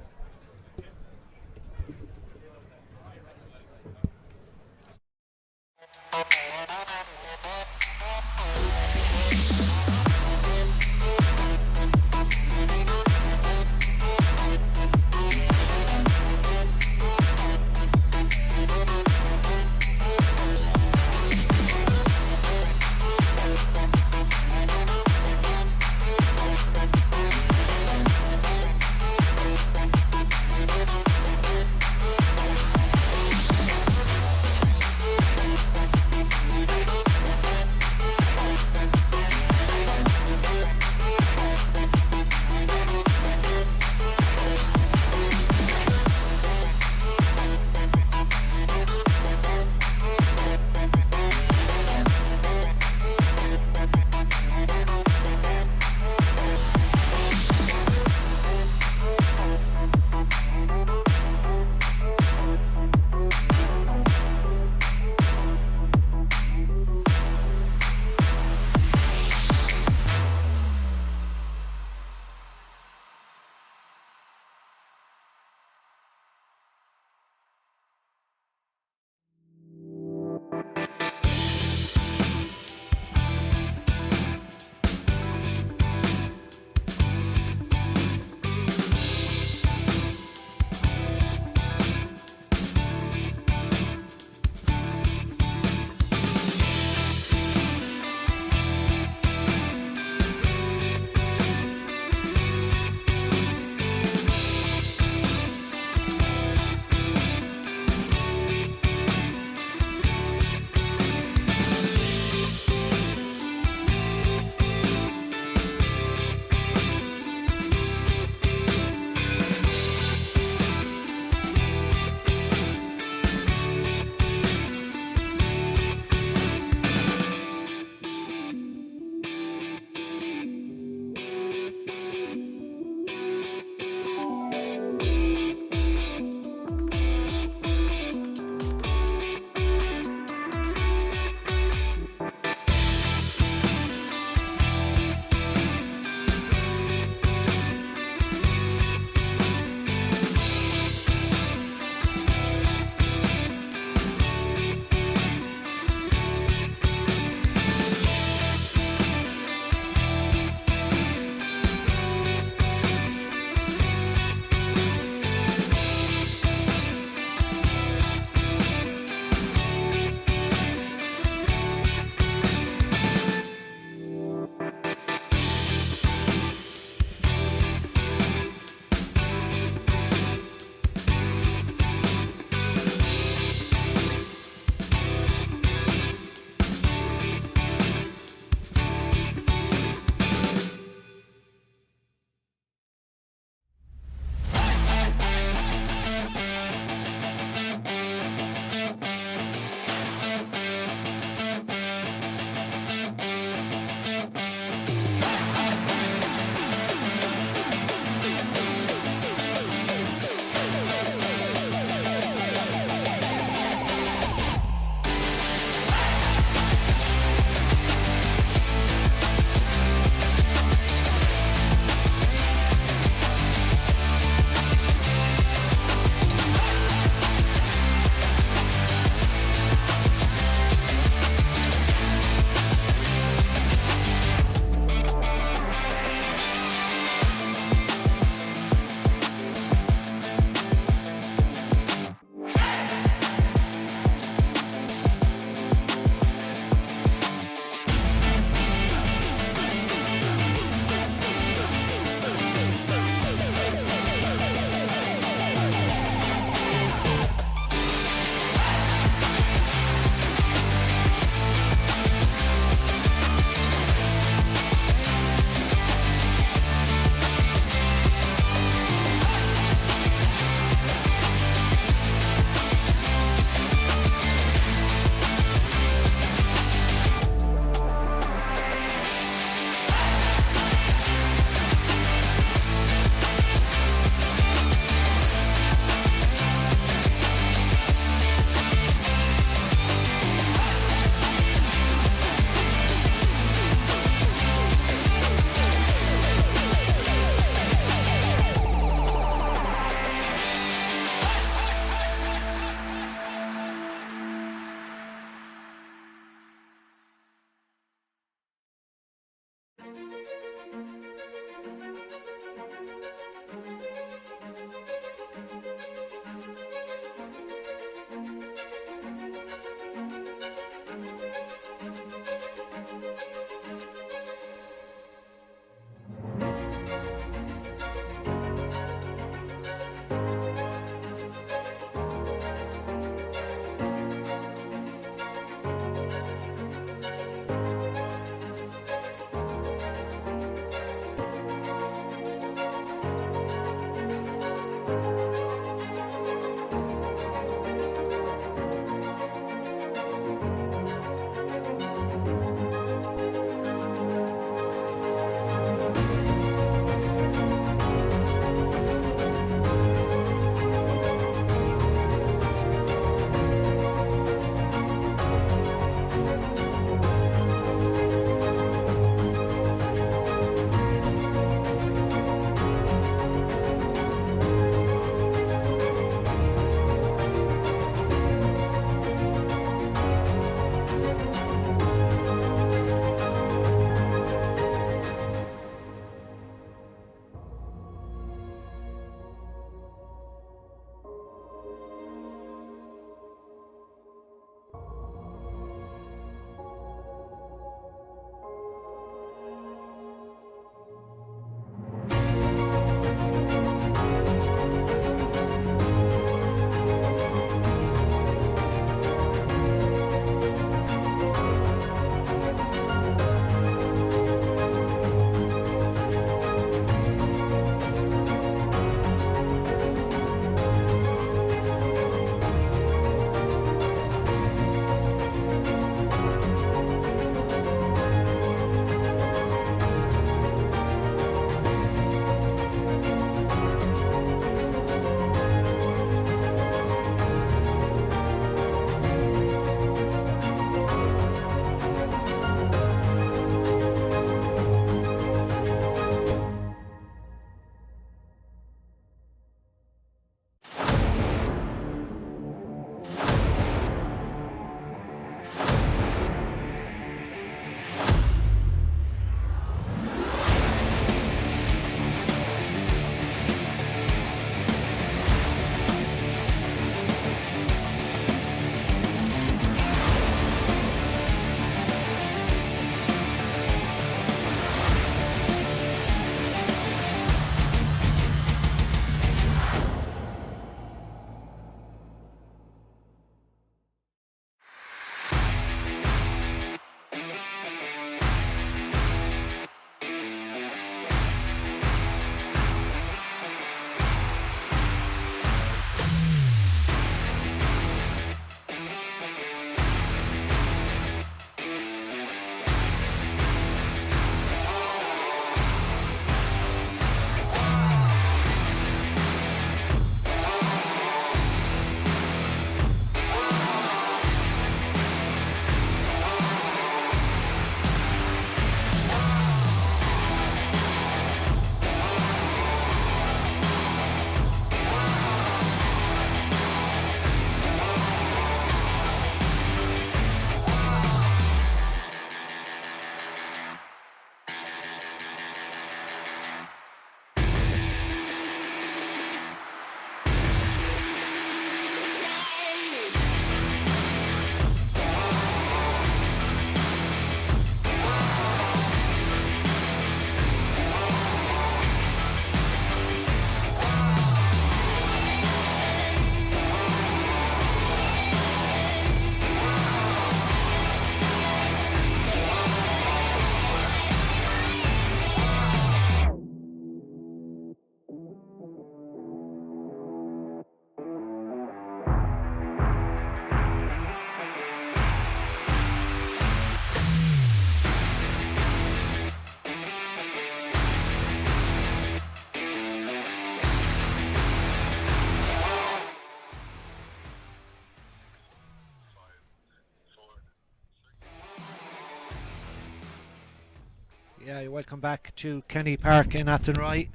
Hi, welcome back to Kenny Park in Athenry.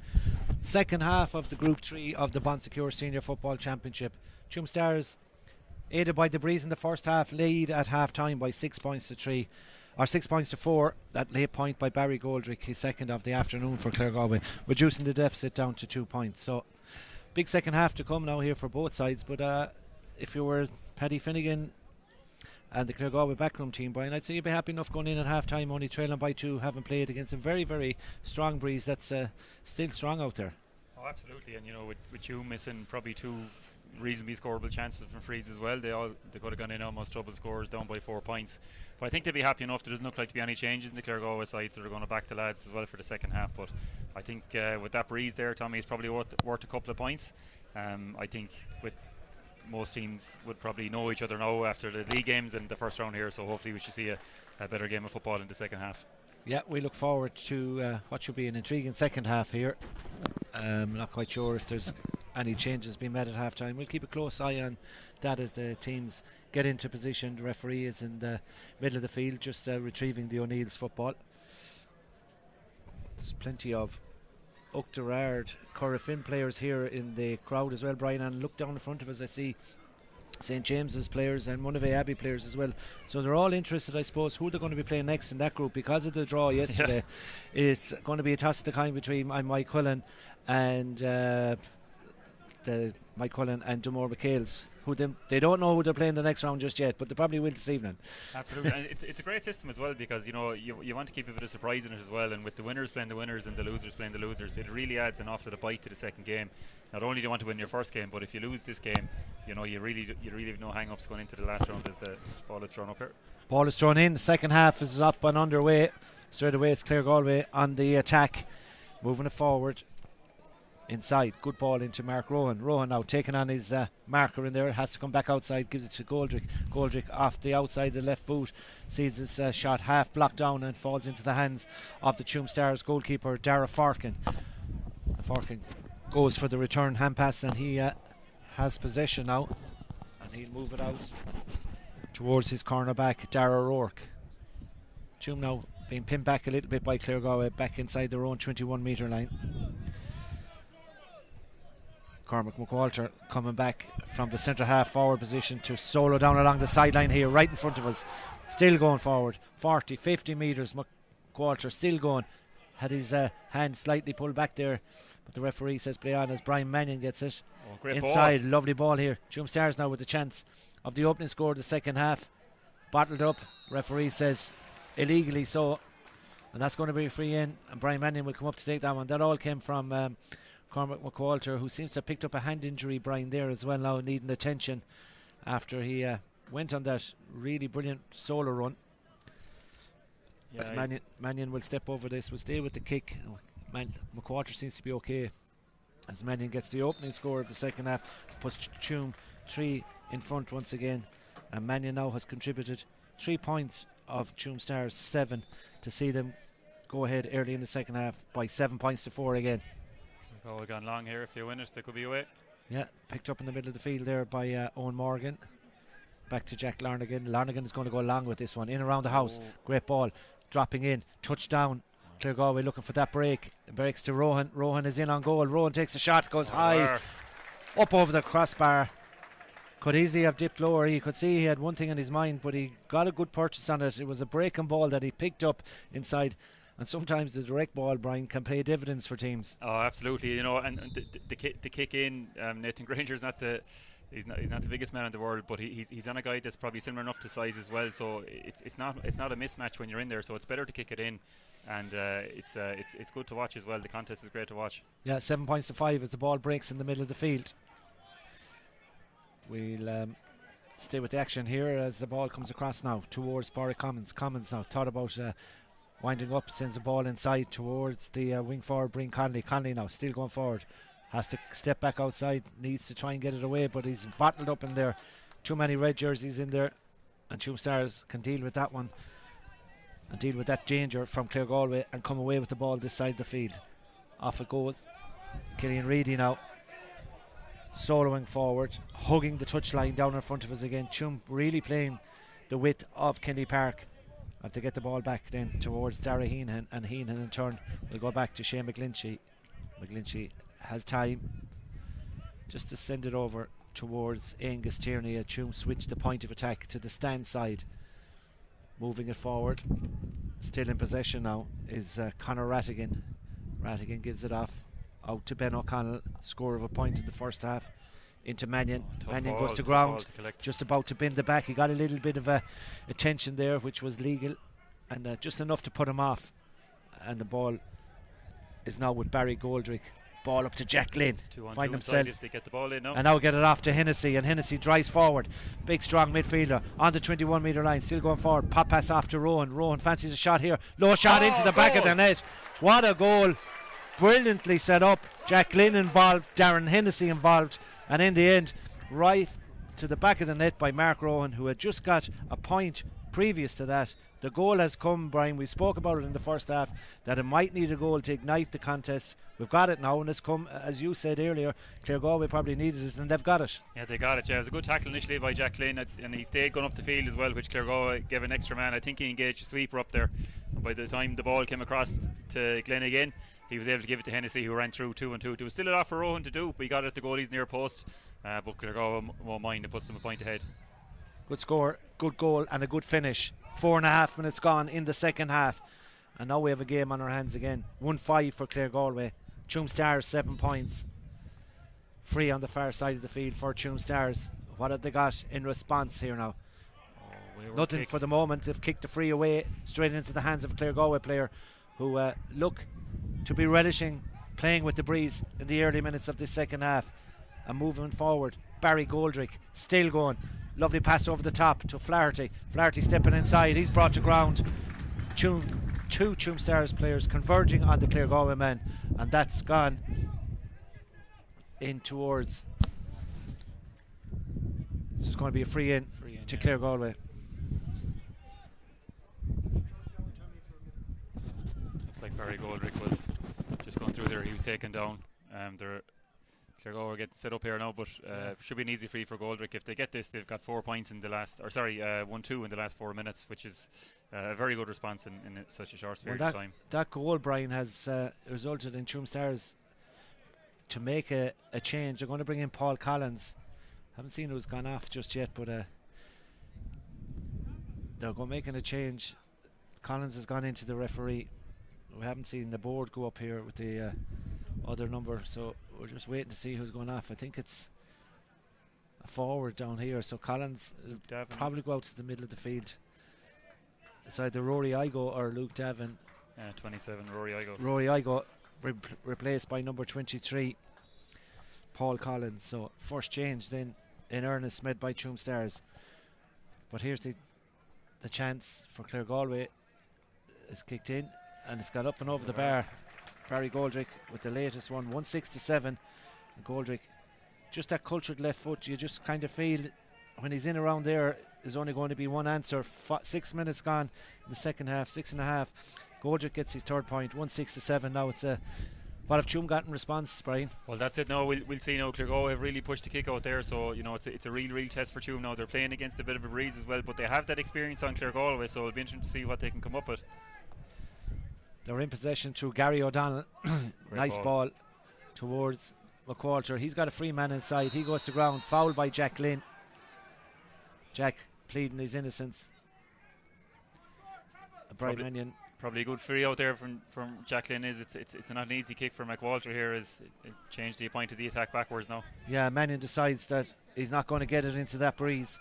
Second half of the Group 3 of the Bonsecure Senior Football Championship. Tuam Stars, aided by the breeze in the first half, lead at half time by 6 points to 3, or 6 points to 4. That late point by Barry Goldrick, his second of the afternoon for Claregalway, reducing the deficit down to 2 points. So, big second half to come now here for both sides. But if you were Paddy Finnegan and the Claregalway backroom team, Brian, I'd say you'd be happy enough going in at half time, only trailing by 2, having played against a very, very strong breeze that's still strong out there. Oh, absolutely. And with you missing probably 2 reasonably scoreable chances from frees as well, they could have gone in almost double scores, down by 4 points. But I think they'd be happy enough. There doesn't look like to be any changes in the Claregalway side, so they're going to back the lads as well for the second half. But I think with that breeze there, Tommy, it's probably worth a couple of points. I think with most teams would probably know each other now after the league games and the first round here, so hopefully we should see a better game of football in the second half. Yeah, we look forward to what should be an intriguing second half here. Not quite sure if there's any changes being made at half time. We'll keep a close eye on that as the teams get into position. The referee is in the middle of the field just retrieving the O'Neill's football. There's plenty of Uachtarard, Corrafin players here in the crowd as well, Brian, and look down in front of us, I see St James's players and Monavea Abbey players as well. So they're all interested, I suppose, who they're going to be playing next in that group because of the draw yesterday. It's going to be a toss of the kind between Mike Cullen and Mike Cullen and Damore McHale's, who they don't know who they're playing the next round just yet, but they probably will this evening. Absolutely. And it's a great system as well, because you want to keep a bit of surprise in it as well, and with the winners playing the winners and the losers playing the losers, it really adds an awful lot of bite to the second game. Not only do you want to win your first game, but if you lose this game, you really have no hang-ups going into the last round as the ball is thrown up here. Ball is thrown in, the second half is up and underway. Straight away it's Claregalway on the attack, moving it forward. Inside, good ball into Mark Rowan. Rowan now taking on his marker in there, has to come back outside, gives it to Goldrick. Goldrick off the outside, the left boot, sees his shot half blocked down and falls into the hands of the Tuam Stars goalkeeper, Dara Farkin. Farkin goes for the return hand pass, and he has possession now, and he'll move it out towards his cornerback, Dara O'Rourke. Tuam now being pinned back a little bit by Claregalway, back inside their own 21 metre line. Cormac McWalter coming back from the centre half forward position to solo down along the sideline here, right in front of us. Still going forward, 40, 50 metres. McWalter still going. Had his hand slightly pulled back there, but the referee says play on as Brian Mannion gets it. Great inside. ball. Lovely ball here. Tuam Stars now with the chance of the opening score of the second half. Bottled up. Referee says illegally so, and that's going to be a free in, and Brian Mannion will come up to take that one. That all came from Cormac McWalter, who seems to have picked up a hand injury, Brian, there as well now, needing attention after he went on that really brilliant solo run. Yeah, as Mannion will step over this, will stay with the kick. McWalter seems to be okay as Mannion gets the opening score of the second half, puts Tuam 3 in front once again, and Mannion now has contributed 3 points of Tuam Stars 7 to see them go ahead early in the second half by 7 points to 4 again. Oh, gone long here. If they win it, they could be away. Yeah, picked up in the middle of the field there by Owen Morgan. Back to Jack Larnagan. Larnagan is going to go along with this one. In around the house. Great ball. Dropping in. Touchdown. Claregalway looking for that break. Breaks to Rohan. Rohan is in on goal. Rohan takes a shot. Goes high. Up over the crossbar. Could easily have dipped lower. He could see he had one thing in his mind, but he got a good purchase on it. It was a breaking ball that he picked up inside. And sometimes the direct ball, Brian, can pay dividends for teams. Oh, absolutely. And the kick in, Nathan Granger's not the biggest man in the world, but he's on a guy that's probably similar enough to size as well. So it's not a mismatch when you're in there. So it's better to kick it in, and it's good to watch as well. The contest is great to watch. Yeah, 7 points to 5 as the ball breaks in the middle of the field. We'll stay with the action here as the ball comes across now towards Borwick Commons. Commons now thought about winding up, sends the ball inside towards the wing forward, Breen Conley. Conley now still going forward, has to step back outside, needs to try and get it away, but he's bottled up in there. Too many red jerseys in there, and Tuam Stars can deal with that one and deal with that danger from Claregalway and come away with the ball this side of the field. Off it goes. Killian Reedy now soloing forward, hugging the touchline down in front of us again. Tuam really playing the width of Kenny Park Have to get the ball back then towards Dara Heenan, and Heenan in turn will go back to Shane McGlinchey. McGlinchey has time just to send it over towards Angus Tierney. A Tuam switch the point of attack to the stand side, moving it forward. Still in possession now is Conor Rattigan. Rattigan gives it off out to Ben O'Connell. Score of a point in the first half. Into Mannion. Mannion goes to ground, just about to bend the back. He got a little bit of a attention there, which was legal, and just enough to put him off. And the ball is now with Barry Goldrick. Ball up to Jack Glynn. Find himself. They get the ball in now. And now get it off to Hennessy, and Hennessy drives forward. Big strong midfielder on the 21 metre line, still going forward. Pop pass off to Rowan. Rowan fancies a shot here. Low shot into the back of the net. What a goal. Brilliantly set up. Jack Glynn involved, Darren Hennessy involved, and in the end, right to the back of the net by Mark Rowan, who had just got a point previous to that. The goal has come, Brian. We spoke about it in the first half, that it might need a goal to ignite the contest. We've got it now, and it's come, as you said earlier. Claregalway probably needed it, and they've got it. Yeah, they got it. Yeah, it was a good tackle initially by Jack Glynn, and he stayed going up the field as well, which Claregalway gave an extra man. I think he engaged a sweeper up there, and by the time the ball came across to Glynn again, he was able to give it to Hennessy, who ran through 2 and 2. There was still a lot for Rowan to do, but he got it at the goalie's near post. But Claregalway won't mind, it puts them a point ahead. Good score, good goal, and a good finish. 4.5 minutes gone in the second half, and now we have a game on our hands again. 1-5 for Claregalway. Tuam Stars 7 points. Free on the far side of the field for Tuam Stars. What have they got in response here now? Nothing for the moment. They've kicked the free away straight into the hands of a Claregalway player who look to be relishing playing with the breeze in the early minutes of this second half. And moving forward, Barry Goldrick still going. Lovely pass over the top to Flaherty. Flaherty stepping inside. He's brought to ground. Two Tuam Stars players converging on the Claregalway man, and that's gone in towards. This is going to be a free in to Claregalway. Looks like Barry Goldrick was just going through there. He was taken down. Claregalway get set up here now, but should be an easy free for Goldrick. If they get this, they've got 4 points in the last, 1-2 in the last 4 minutes, which is a very good response in such a short period of time. That goal, Brian, has resulted in Tuam Stars to make a change. They're going to bring in Paul Collins. Haven't seen who's gone off just yet, but they're going making a change. Collins has gone into the referee. We haven't seen the board go up here with the other number, so we're just waiting to see who's going off. I think it's a forward down here, so Collins will probably go out to the middle of the field. It's either Rory Igo or Luke Davin. 27, Rory Igo. Rory Igo replaced by number 23, Paul Collins. So first change then in earnest made by Tuam Stars. But here's the chance for Claregalway. It's kicked in and it's got up and over the bar. Barry Goldrick with the latest one, 167. And Goldrick, just that cultured left foot, you just kind of feel when he's in around there, there's only going to be one answer. 6 minutes gone in the second half, 6.5. Goldrick gets his third point, 167. Now it's what have Tuam got in response, Brian? Well, that's it now. We'll see now. Claregalway have really pushed the kick out there, so it's a real test for Tuam now. They're playing against a bit of a breeze as well, but they have that experience on Claregalway, so it'll be interesting to see what they can come up with. They're in possession through Gary O'Donnell. Nice ball towards McQualter. He's got a free man inside. He goes to ground. Fouled by Jack Glynn. Jack pleading his innocence. Brian Mannion. Probably a good free out there from Jack Glynn. It's not an easy kick for McWalter here, as it changed the point of the attack backwards now. Yeah, Mannion decides that he's not going to get it into that breeze,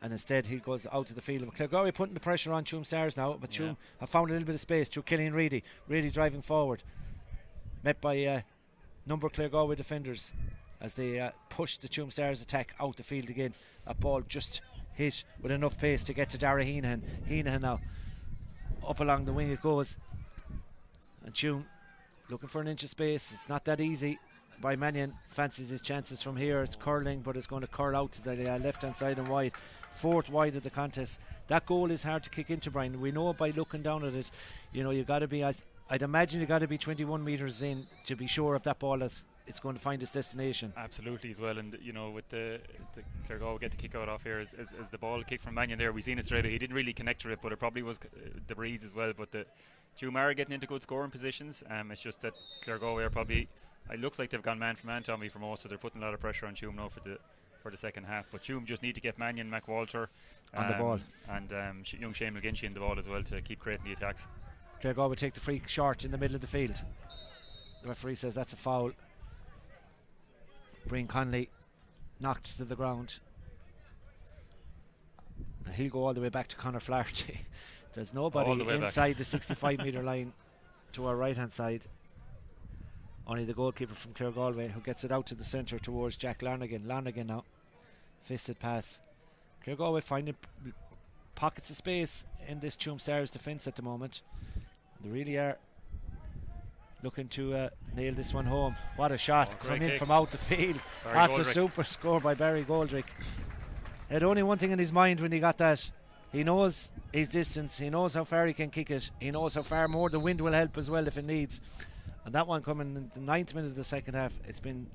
and instead he goes out to the field. Claregalway putting the pressure on Tuam Stars now, but Tuam have found a little bit of space through Killian Reedy. Reedy driving forward, met by number Claregalway defenders as they push the Tuam Stars attack out the field again. A ball just hit with enough pace to get to Dara Heenan. Heenan now up along the wing it goes, and Tuam looking for an inch of space. It's not that easy. By Mannion fancies his chances from here. It's curling, but it's going to curl out to the left hand side and wide. Fourth wide of the contest. That goal is hard to kick into, Brian. We know by looking down at it, you got to be, I'd imagine you got to be 21 metres in to be sure if that ball has it's going to find its destination. Absolutely as well, and with as the Claregalway get the kick out off here, as the ball kick from Mannion there, we seen it straight away. He didn't really connect to it, but it probably was the breeze as well. But the Tuam are getting into good scoring positions. It's just that Claregalway are probably, it looks like they've gone man for man, Tommy, for most, so they're putting a lot of pressure on Tuam now for the second half. But Tuam just need to get Mannion, McWalter on the ball, and young Shane McGinty in the ball as well to keep creating the attacks. Claregalway will take the free short in the middle of the field. The referee says that's a foul. Brian Conley knocked to the ground. And he'll go all the way back to Conor Flaherty. There's nobody inside the 65 metre line to our right hand side. Only the goalkeeper from Claregalway, who gets it out to the centre towards Jack Larnagan. Larnagan now, fisted pass. Claregalway finding pockets of space in this Tuam Stars defence at the moment. They really are looking to nail this one home. What a shot coming in from out the field. That's a super score by Barry Goldrick. He had only one thing in his mind when he got that. He knows his distance, he knows how far he can kick it, he knows how far more the wind will help as well if it needs. And that one coming in the 9th minute of the second half. It's been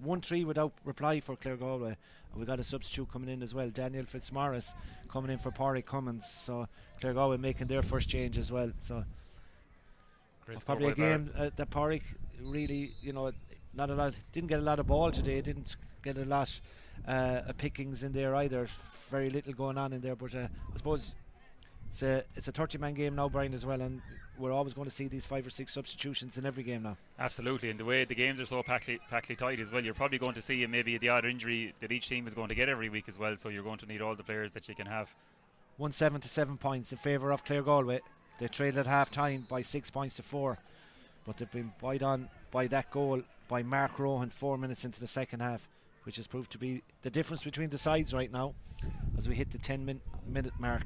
1-3 without reply for Claregalway, and we got a substitute coming in as well, Daniel Fitzmaurice coming in for Pádraig Cummins. So Claregalway making their first change as well. So probably a game that Pádraig really, not a lot, didn't get a lot of ball today, didn't get a lot of pickings in there either. Very little going on in there, but I suppose it's a 30-man game now, Brian, as well, and we're always going to see these 5 or 6 substitutions in every game now. Absolutely, and the way the games are so packly tight as well, you're probably going to see maybe the odd injury that each team is going to get every week as well, so you're going to need all the players that you can have. 1-7 to 7 points in favour of Claregalway. They trailed at half time by 6 points to 4, but they've been buoyed on by that goal by Mark Rohan 4 minutes into the second half, which has proved to be the difference between the sides right now as we hit the 10-minute mark.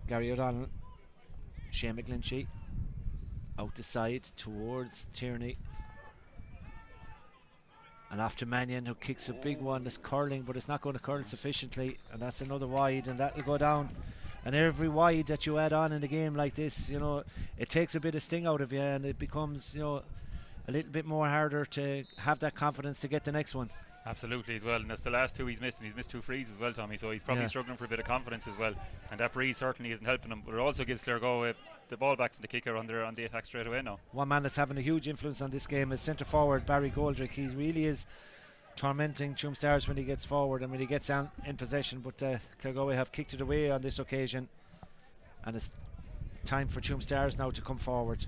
Gary O'Donnell, Shane McGlinchey out the side towards Tierney, and after Mannion, who kicks a big one. It's curling, but it's not going to curl sufficiently, and that's another wide, and that will go down. And every wide that you add on in a game like this, it takes a bit of sting out of you, and it becomes a little bit more harder to have that confidence to get the next one. Absolutely as well, and that's the last 2 he's missed, and he's missed 2 frees as well, Tommy, so he's probably struggling for a bit of confidence as well, and that breeze certainly isn't helping him, but it also gives Claregalway the ball back from the kicker on the attack straight away now. One man that's having a huge influence on this game is centre forward Barry Goldrick. He really is tormenting Tuam Stars when he gets forward and when he gets in possession, but Claregalway have kicked it away on this occasion, and it's time for Tuam Stars now to come forward,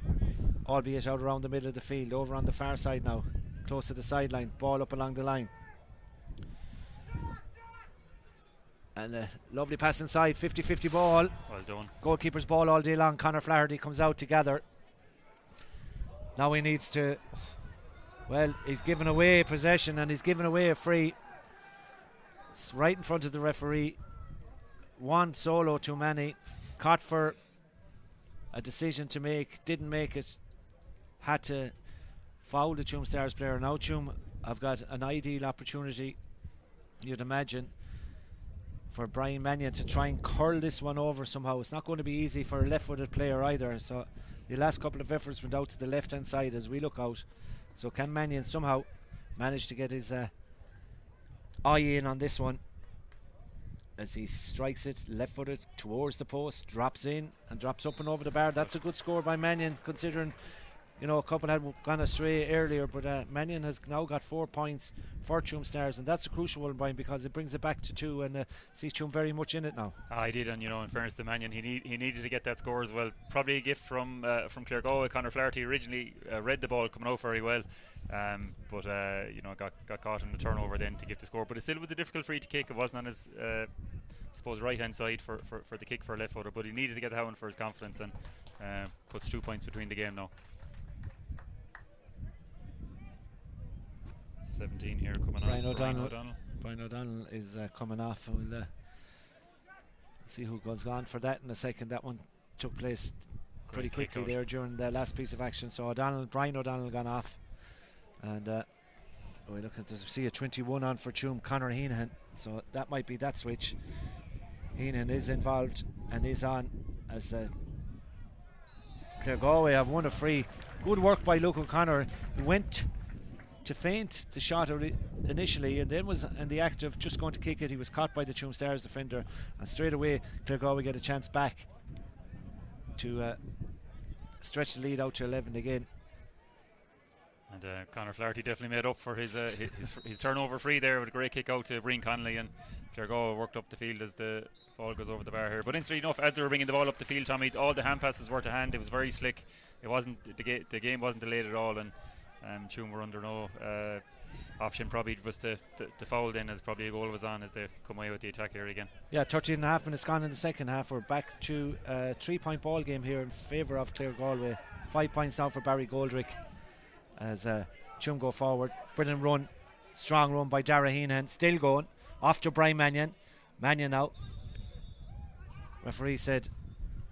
albeit out around the middle of the field, over on the far side now, close to the sideline, ball up along the line. And a lovely pass inside, 50-50 ball. Well done. Goalkeeper's ball all day long. Conor Flaherty comes out to gather. Now he needs to, he's given away possession and he's given away a free. It's right in front of the referee. One solo too many. Caught for a decision to make, didn't make it. Had to foul the Tuam Stars player. Now Tuam have got an ideal opportunity, you'd imagine, for Brian Mannion to try and curl this one over somehow. It's not going to be easy for a left-footed player either, so the last couple of efforts went out to the left-hand side as we look out. So can Mannion somehow manage to get his eye in on this one as he strikes it left-footed towards the post, drops in and drops up and over the bar. That's a good score by Mannion, considering a couple had gone astray earlier, but Mannion has now got 4 points for Tuam Stars, and that's a crucial one, Brian, because it brings it back to 2 and sees Tuam very much in it now. I did, and in fairness to Mannion, he needed to get that score as well. Probably a gift from Claregalway. Conor Flaherty originally read the ball coming out very well, but got caught in the turnover then to give the score. But it still was a difficult free to kick. It wasn't on his right hand side for the kick for a left footer, but he needed to get that one for his confidence, and puts 2 points between the game now. 17 here coming on. Brian O'Donnell is coming off, and we'll see who goes on for that in a second. That one took place pretty quickly there during the last piece of action. So Brian O'Donnell gone off, and we look at see a 21 on for Tuam, Conor Heenan. So that might be that switch. Heenan is involved and is on as Claregalway have won a free good work by Luke O'Connor. He went to feint the shot initially, and then was in the act of just going to kick it. He was caught by the Tuam Stars defender, and straight away Claregalway get a chance back to stretch the lead out to 11 again. And Conor Flaherty definitely made up for his turnover free there with a great kick out to Breen Connolly, and Claregalway worked up the field as the ball goes over the bar here. But instantly enough, as they were bringing the ball up the field, Tommy, all the hand passes were to hand. It was very slick. It wasn't the game wasn't delayed at all, and Tuam were under no option probably was to foul then, as probably a goal was on as they come away with the attack here again. Yeah, 13 and a half minutes gone in the second half. We're back to a 3-point ball game here in favour of Claregalway. 5 points now for Barry Goldrick as Tuam go forward. Brilliant run, strong run by Dara Heenan, still going off to Brian Mannion. Mannion out. Referee said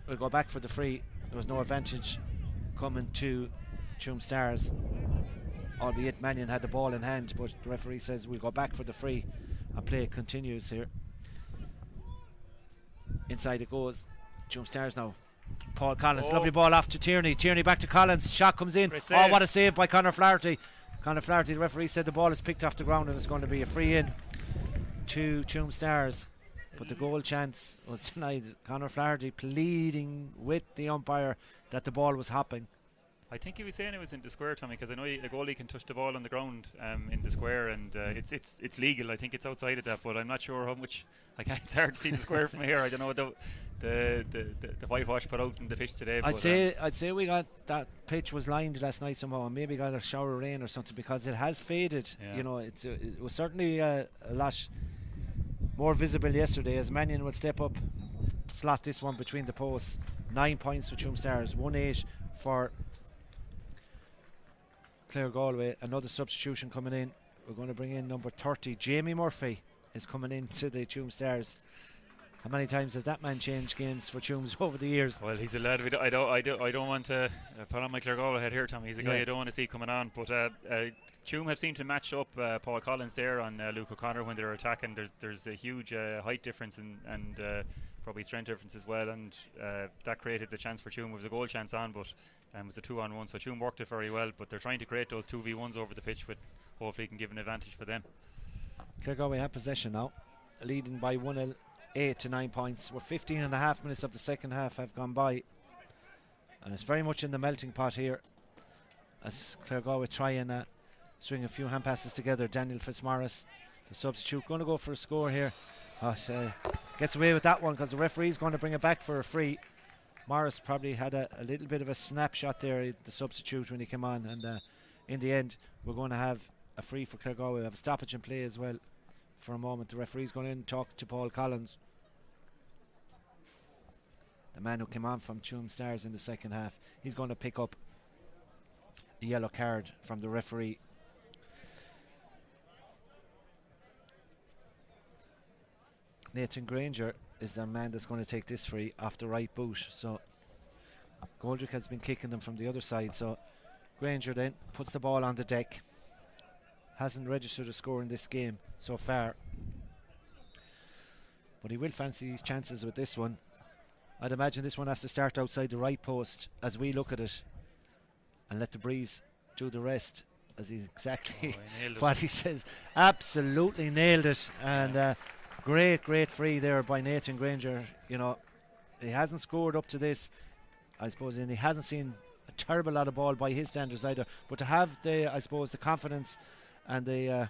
we'll go back for the free. There was no advantage coming to Tuam Stars, albeit Mannion had the ball in hand, but the referee says we'll go back for the free, and play continues here. Inside it goes. Tuam Stars now. Paul Collins, lovely ball off to Tierney. Tierney back to Collins. Shot comes in. Oh, what a save by Conor Flaherty. Conor Flaherty, the referee said the ball is picked off the ground and it's going to be a free in to Tuam Stars. But the goal chance was denied. Conor Flaherty pleading with the umpire that the ball was hopping. I think he was saying it was in the square, Tommy, because I know a goalie can touch the ball on the ground in the square, and it's legal. I think it's outside of that, but I'm not sure how much. It's hard to see the square from here. I don't know the whitewash put out in the pitch today. I'd say we got that pitch was lined last night somehow, and maybe got a shower of rain or something, because it has faded. Yeah. You know, it was certainly a lot more visible yesterday as Mannion would step up, slot this one between the posts. 9 points for Tuam Stars, 1-8 for Claregalway. Another substitution coming in. We're going to bring in number 30. Jamie Murphy is coming into the Tuam Stars. How many times has that man changed games for Tuams over the years? Well, he's a lad. I don't want to put on my Claregalway head here, Tommy. He's a guy I don't want to see coming on. But Tuam have seemed to match up Paul Collins there on Luke O'Connor when they're attacking. There's a huge height difference and probably strength difference as well, and that created the chance for Tuam. It was a goal chance on, but it was a 2-on-1, so Tuam worked it very well. But they're trying to create those 2v1s over the pitch, which hopefully can give an advantage for them. Claregalway have possession now, leading by 8 to 9 points. We're 15 and a half minutes of the second half have gone by, and it's very much in the melting pot here as Claregalway try and string a few hand passes together. Daniel Fitzmaurice, the substitute, going to go for a score here. Gets away with that one because the referee's going to bring it back for a free. Morris probably had a little bit of a snapshot there, the substitute, when he came on, and in the end we're going to have a free for Claregalway. We have a stoppage in play as well for a moment. The referee's going in and talk to Paul Collins, the man who came on from Tuam Stars in the second half. He's going to pick up a yellow card from the referee. Nathan Granger is the man that's going to take this free off the right boot. So Goldrick has been kicking them from the other side. So Granger then puts the ball on the deck. Hasn't registered a score in this game so far, but he will fancy his chances with this one. I'd imagine this one has to start outside the right post as we look at it, and let the breeze do the rest, as he's exactly what he says. Absolutely nailed it. And great free there by Nathan Granger. You know, he hasn't scored up to this, I suppose, and he hasn't seen a terrible lot of ball by his standards either, but to have the confidence and the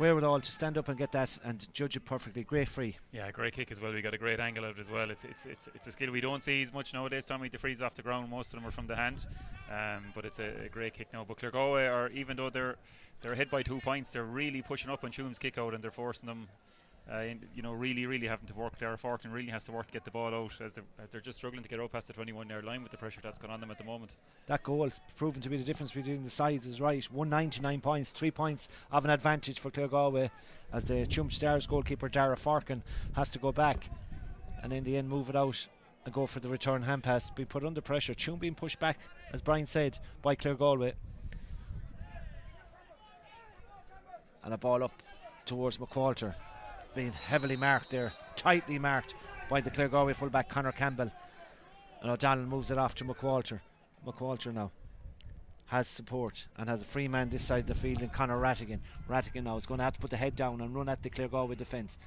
wherewithal to stand up and get that and judge it perfectly. Great free. Yeah, great kick as well. We got a great angle out as well. It's a skill we don't see as much nowadays, Tommy. The frees off the ground, most of them are from the hand, but it's a great kick now. But Claregalway are, even though they're ahead by 2 points, they're really pushing up on Tuam's kick out, and they're forcing them really having to work there. Forkin really has to work to get the ball out as they're just struggling to get out past the 21-yard line with the pressure that's gone on them at the moment. That goal's proven to be the difference between the sides is right. 199 points, 3 points of an advantage for Claregalway, as the Tuam Stars goalkeeper Dara Forkin has to go back and in the end move it out and go for the return hand pass. Be put under pressure. Tuam being pushed back, as Brian said, by Claregalway, and a ball up towards McQualter, being heavily marked there, tightly marked by the Claregalway fullback Conor Campbell, and O'Donnell moves it off to McQualter. McWalter now has support and has a free man this side of the field in Conor Rattigan. Rattigan now is going to have to put the head down and run at the Claregalway defence.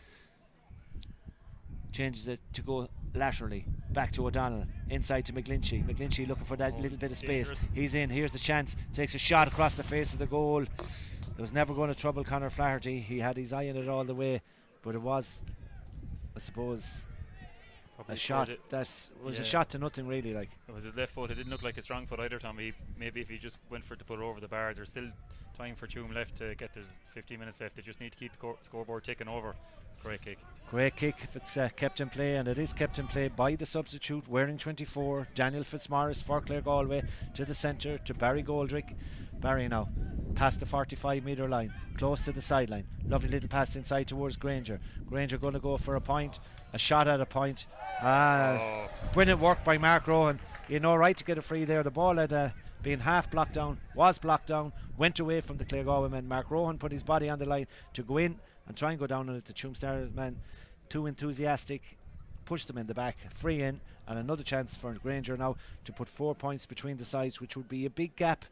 Changes it to go laterally back to O'Donnell, inside to McGlinchey. McGlinchey looking for that little bit of space. Dangerous. He's in, here's the chance, takes a shot across the face of the goal. It was never going to trouble Conor Flaherty. He had his eye on it all the way, but it was, I suppose, Probably a shot scored it. that was a shot to nothing really. Like, It was his left foot. It didn't look like a strong foot either, Tommy. Maybe if he just went for it to put it over the bar. There's still time for Tuam left to get. There's 15 minutes left. They just need to keep the scoreboard ticking over. Great kick. great kick if it's kept in play, and it is kept in play by the substitute wearing 24, Daniel Fitzmaurice for Claregalway, to the centre to Barry Goldrick. Barry now past the 45 metre line, close to the sideline. Lovely little pass inside towards Granger. Granger going to go for a point, a shot at a point. Brilliant work by Mark Rowan. You know, right to get a free there. The ball had been half blocked down, was blocked down, went away from the Claregalway man. Mark Rowan put his body on the line to go in and try and go down on it. The Tuam Stars man, too enthusiastic, pushed them in the back. Free in, and another chance for Granger now to put 4 points between the sides, which would be a big gap,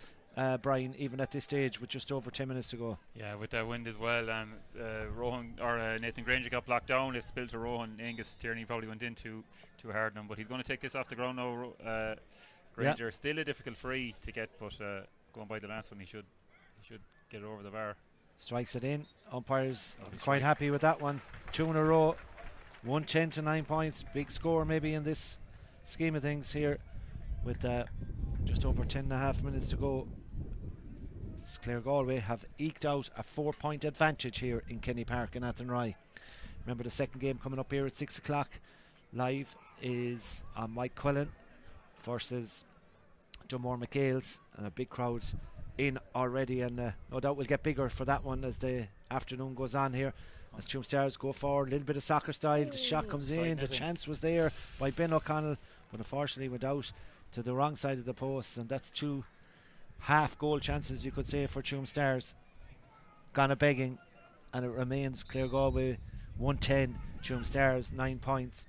Brian, even at this stage with just over 10 minutes to go. Yeah, with that wind as well. Rohan or Nathan Granger got blocked down. If spilled to Rohan, Angus Tierney probably went in too hard on him. But he's going to take this off the ground now. Granger still a difficult free to get, but going by the last one, he should get it over the bar. Strikes it in. Umpires quite happy with that one. 2 in a row. 110 to 9 points. Big score maybe in this scheme of things here, with just over 10 and a half minutes to go. Claregalway have eked out a 4-point advantage here in Kenny Park in Athenry. Remember, the second game coming up here at 6 o'clock live is on Mike Quillen versus Dunmore McHale's, and a big crowd in already, and no doubt will get bigger for that one as the afternoon goes on here, as Tuam Stars go forward. A little bit of soccer style. The shot comes in, the chance was there by Ben O'Connell, but unfortunately went out to the wrong side of the post, and that's 2 half goal chances, you could say, for Tuam Stars gone a begging, and it remains Claregalway 110, Tuam Stars 9 points.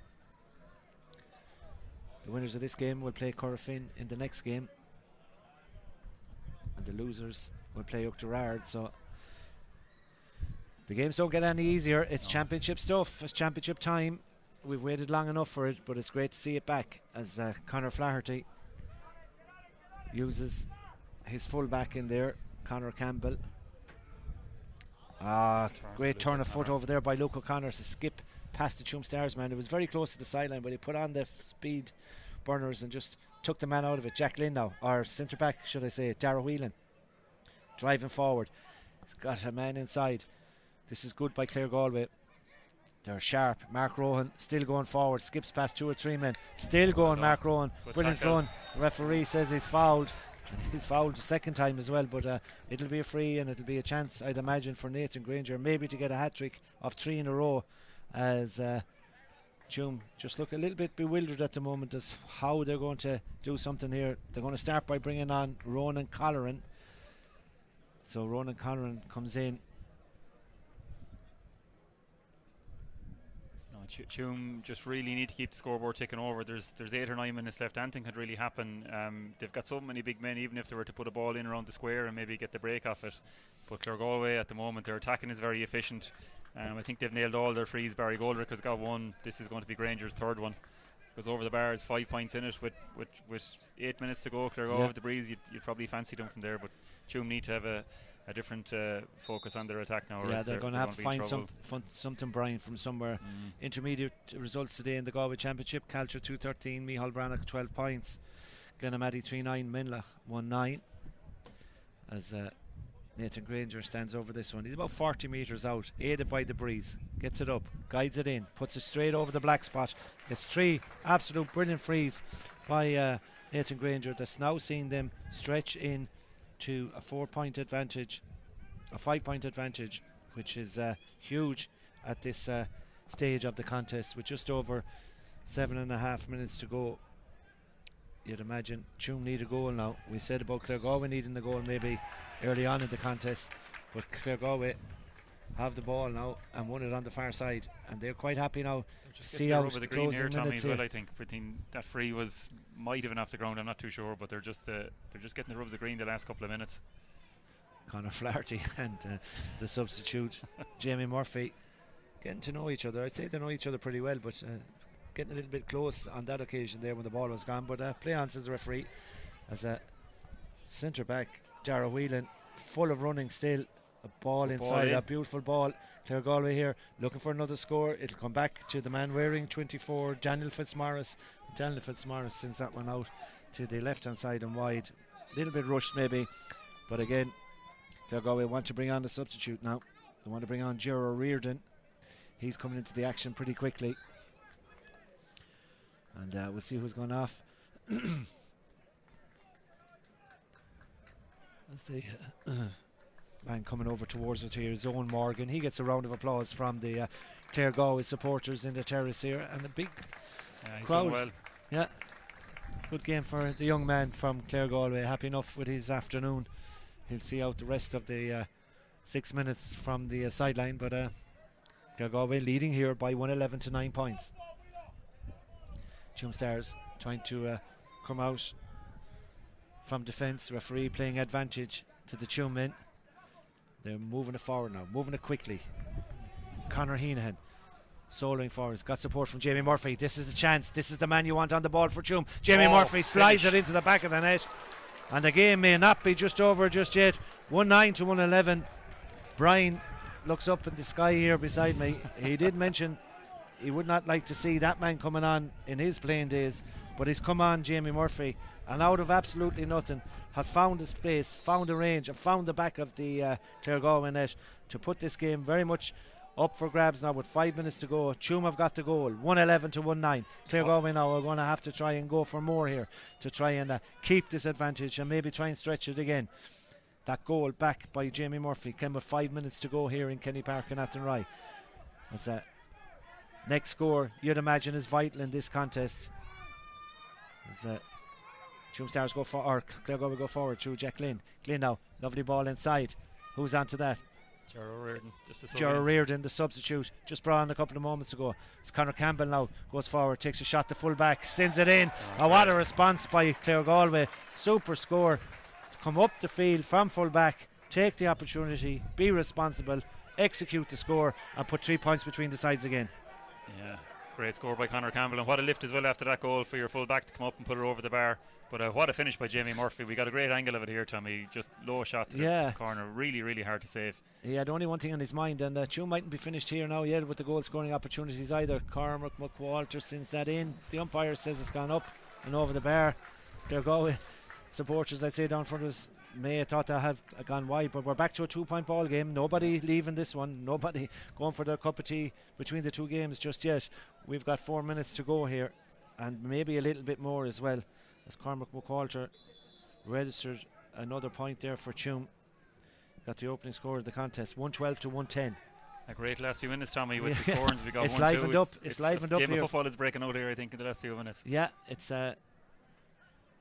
The winners of this game will play Corofin in the next game, and the losers will play Uachtarard. So the games don't get any easier. It's championship stuff. It's championship time. We've waited long enough for it, but it's great to see it back as Conor Flaherty uses his full back in there, Conor Campbell. Great turn of foot over there by Luke O'Connor to skip past the Tuam Stars man. It was very close to the sideline, but he put on the speed burners and just took the man out of it. Jack Lynn now, or centre back should I say, Darragh Whelan, driving forward. He's got a man inside. This is good by Claregalway. They're sharp. Mark Rohan still going forward, skips past 2 or 3 men, still going. Mark Rohan, brilliant run. The referee says he's fouled. He's fouled the second time as well, but it'll be a free, and it'll be a chance, I'd imagine, for Nathan Granger maybe to get a hat-trick of 3 in a row, as Tuam just look a little bit bewildered at the moment as how they're going to do something here. They're going to start by bringing on Ronan Colleran. So Ronan Colleran comes in. Tuam just really need to keep the scoreboard ticking over. There's 8 or 9 minutes left. Anything could really happen. They've got so many big men, even if they were to put a ball in around the square and maybe get the break off it. But Claregalway at the moment, their attacking is very efficient. I think they've nailed all their frees. Barry Goldrick has got one. This is going to be Granger's third one. Goes over the bar, is 5 points in it with 8 minutes to go. Claregalway with the breeze, you'd probably fancy them from there, but Tuam need to have a different focus on their attack now. Yeah, they're going to have to find something, Brian, from somewhere. Intermediate results today in the Galway Championship: Calcher 213, Micheál Brannock 12 points, Glenamaddy 3-9, Menlach 1-9. As Nathan Granger stands over this one. He's about 40 metres out, aided by the breeze. Gets it up, guides it in, puts it straight over the black spot. Gets 3 absolute brilliant frees by Nathan Granger. That's now seen them stretch in to a 4-point advantage, a 5-point advantage, which is huge at this stage of the contest, with just over 7.5 minutes to go. You'd imagine Tuam need a goal now. We said about Claregalway needing the goal maybe early on in the contest, but Claregalway have the ball now and won it on the far side, and they're quite happy now to see out over the the green here, closing Tommy, minutes as well. here. I think that free might have been off the ground. I'm not too sure, but they're just getting the rub of the green the last couple of minutes. Conor Flaherty and the substitute Jamie Murphy getting to know each other. I'd say they know each other pretty well, but getting a little bit close on that occasion there when the ball was gone. But play on, says the referee, as a centre back Dara Whelan, full of running still. A ball inside, a beautiful ball. Claregalway here looking for another score. It'll come back to the man wearing 24, Daniel Fitzmaurice. Daniel Fitzmaurice sends that one out to the left hand side and wide. A little bit rushed maybe, but again, Claregalway want to bring on the substitute now. They want to bring on Gerard Reardon. He's coming into the action pretty quickly, and we'll see who's gone off. As the man coming over towards it here is Owen Morgan. He gets a round of applause from the Claregalway supporters in the terrace here, and a big crowd. Well. Yeah, good game for the young man from Claregalway. Happy enough with his afternoon. He'll see out the rest of the 6 minutes from the sideline, but Claregalway leading here by 111 to 9 points. Tuam Stars trying to come out from defence. Referee playing advantage to the Tuam men. They're moving it forward now, moving it quickly. Conor Heenahan soloing forward. Got support from Jamie Murphy. This is the chance. This is the man you want on the ball for Tuam. Jamie Murphy slides it into the back of the net, and the game may not be just over just yet. 1-9 to 111. Brian looks up in the sky here beside me. He did mention he would not like to see that man coming on in his playing days, but he's come on, Jamie Murphy, and out of absolutely nothing has found the space, found the range, and found the back of the Claregalway net to put this game very much up for grabs now with 5 minutes to go. Tuam have got the goal, 111 to 1-9. Claregalway now are going to have to try and go for more here to try and keep this advantage and maybe try and stretch it again. That goal back by Jamie Murphy came with 5 minutes to go here in Kenny Park and Athenry. As next score you'd imagine is vital in this contest. As Tuam Stars go for, or Claregalway go forward through Jack Glynn. Glynn now, lovely ball inside. Who's onto that? Gerard Reardon, the substitute, just brought on a couple of moments ago. It's Conor Campbell now, goes forward, takes a shot to full back, sends it in. What a response by Claregalway. Super score. Come up the field from full back, take the opportunity, be responsible, execute the score, and put 3 points between the sides again. Yeah, great score by Conor Campbell, and what a lift as well after that goal for your full back to come up and put it over the bar. But what a finish by Jamie Murphy. We got a great angle of it here, Tommy. Just low shot to the corner. Really, really hard to save. He had only one thing on his mind, and Tuam mightn't be finished here now yet with the goal scoring opportunities either. Cormac McWalter sends that in. The umpire says it's gone up and over the bar. Claregalway supporters, I'd say, down front of us may have thought they have gone wide, but we're back to a 2-point ball game. Nobody leaving this one, nobody going for their cup of tea between the two games just yet. We've got 4 minutes to go here, and maybe a little bit more as well, as Cormac McWalter registered another point there for Tuam. Got the opening score of the contest, 112 to 110. A great last few minutes, Tommy, with the scores. We got it's 1-2. Livened up. It's livened up here. Game here. of football is breaking out here, I think, in the last few minutes. Yeah, it's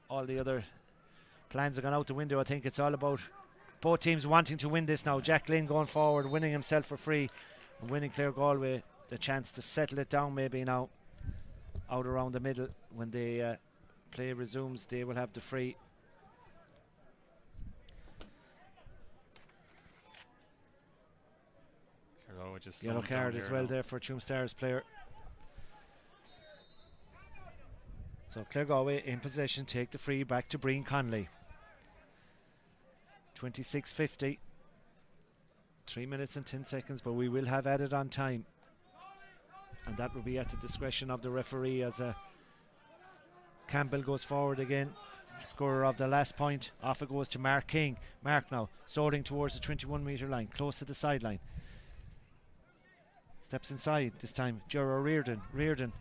all the other plans are gone out the window. I think it's all about both teams wanting to win this now. Jack Lynn going forward, winning himself for free, and winning Claregalway the chance to settle it down maybe now out around the middle. When the play resumes, they will have the free. Just yellow card as well there for Tuam Stars player. So Claregalway in possession, take the free back to Brian Conley. 26:50. 3 minutes and 10 seconds, but we will have added on time, and that will be at the discretion of the referee as Campbell goes forward again, scorer of the last point. Off it goes to Mark King. Mark now soaring towards the 21 metre line, close to the sideline. Steps inside this time. Gerard Reardon. Reardon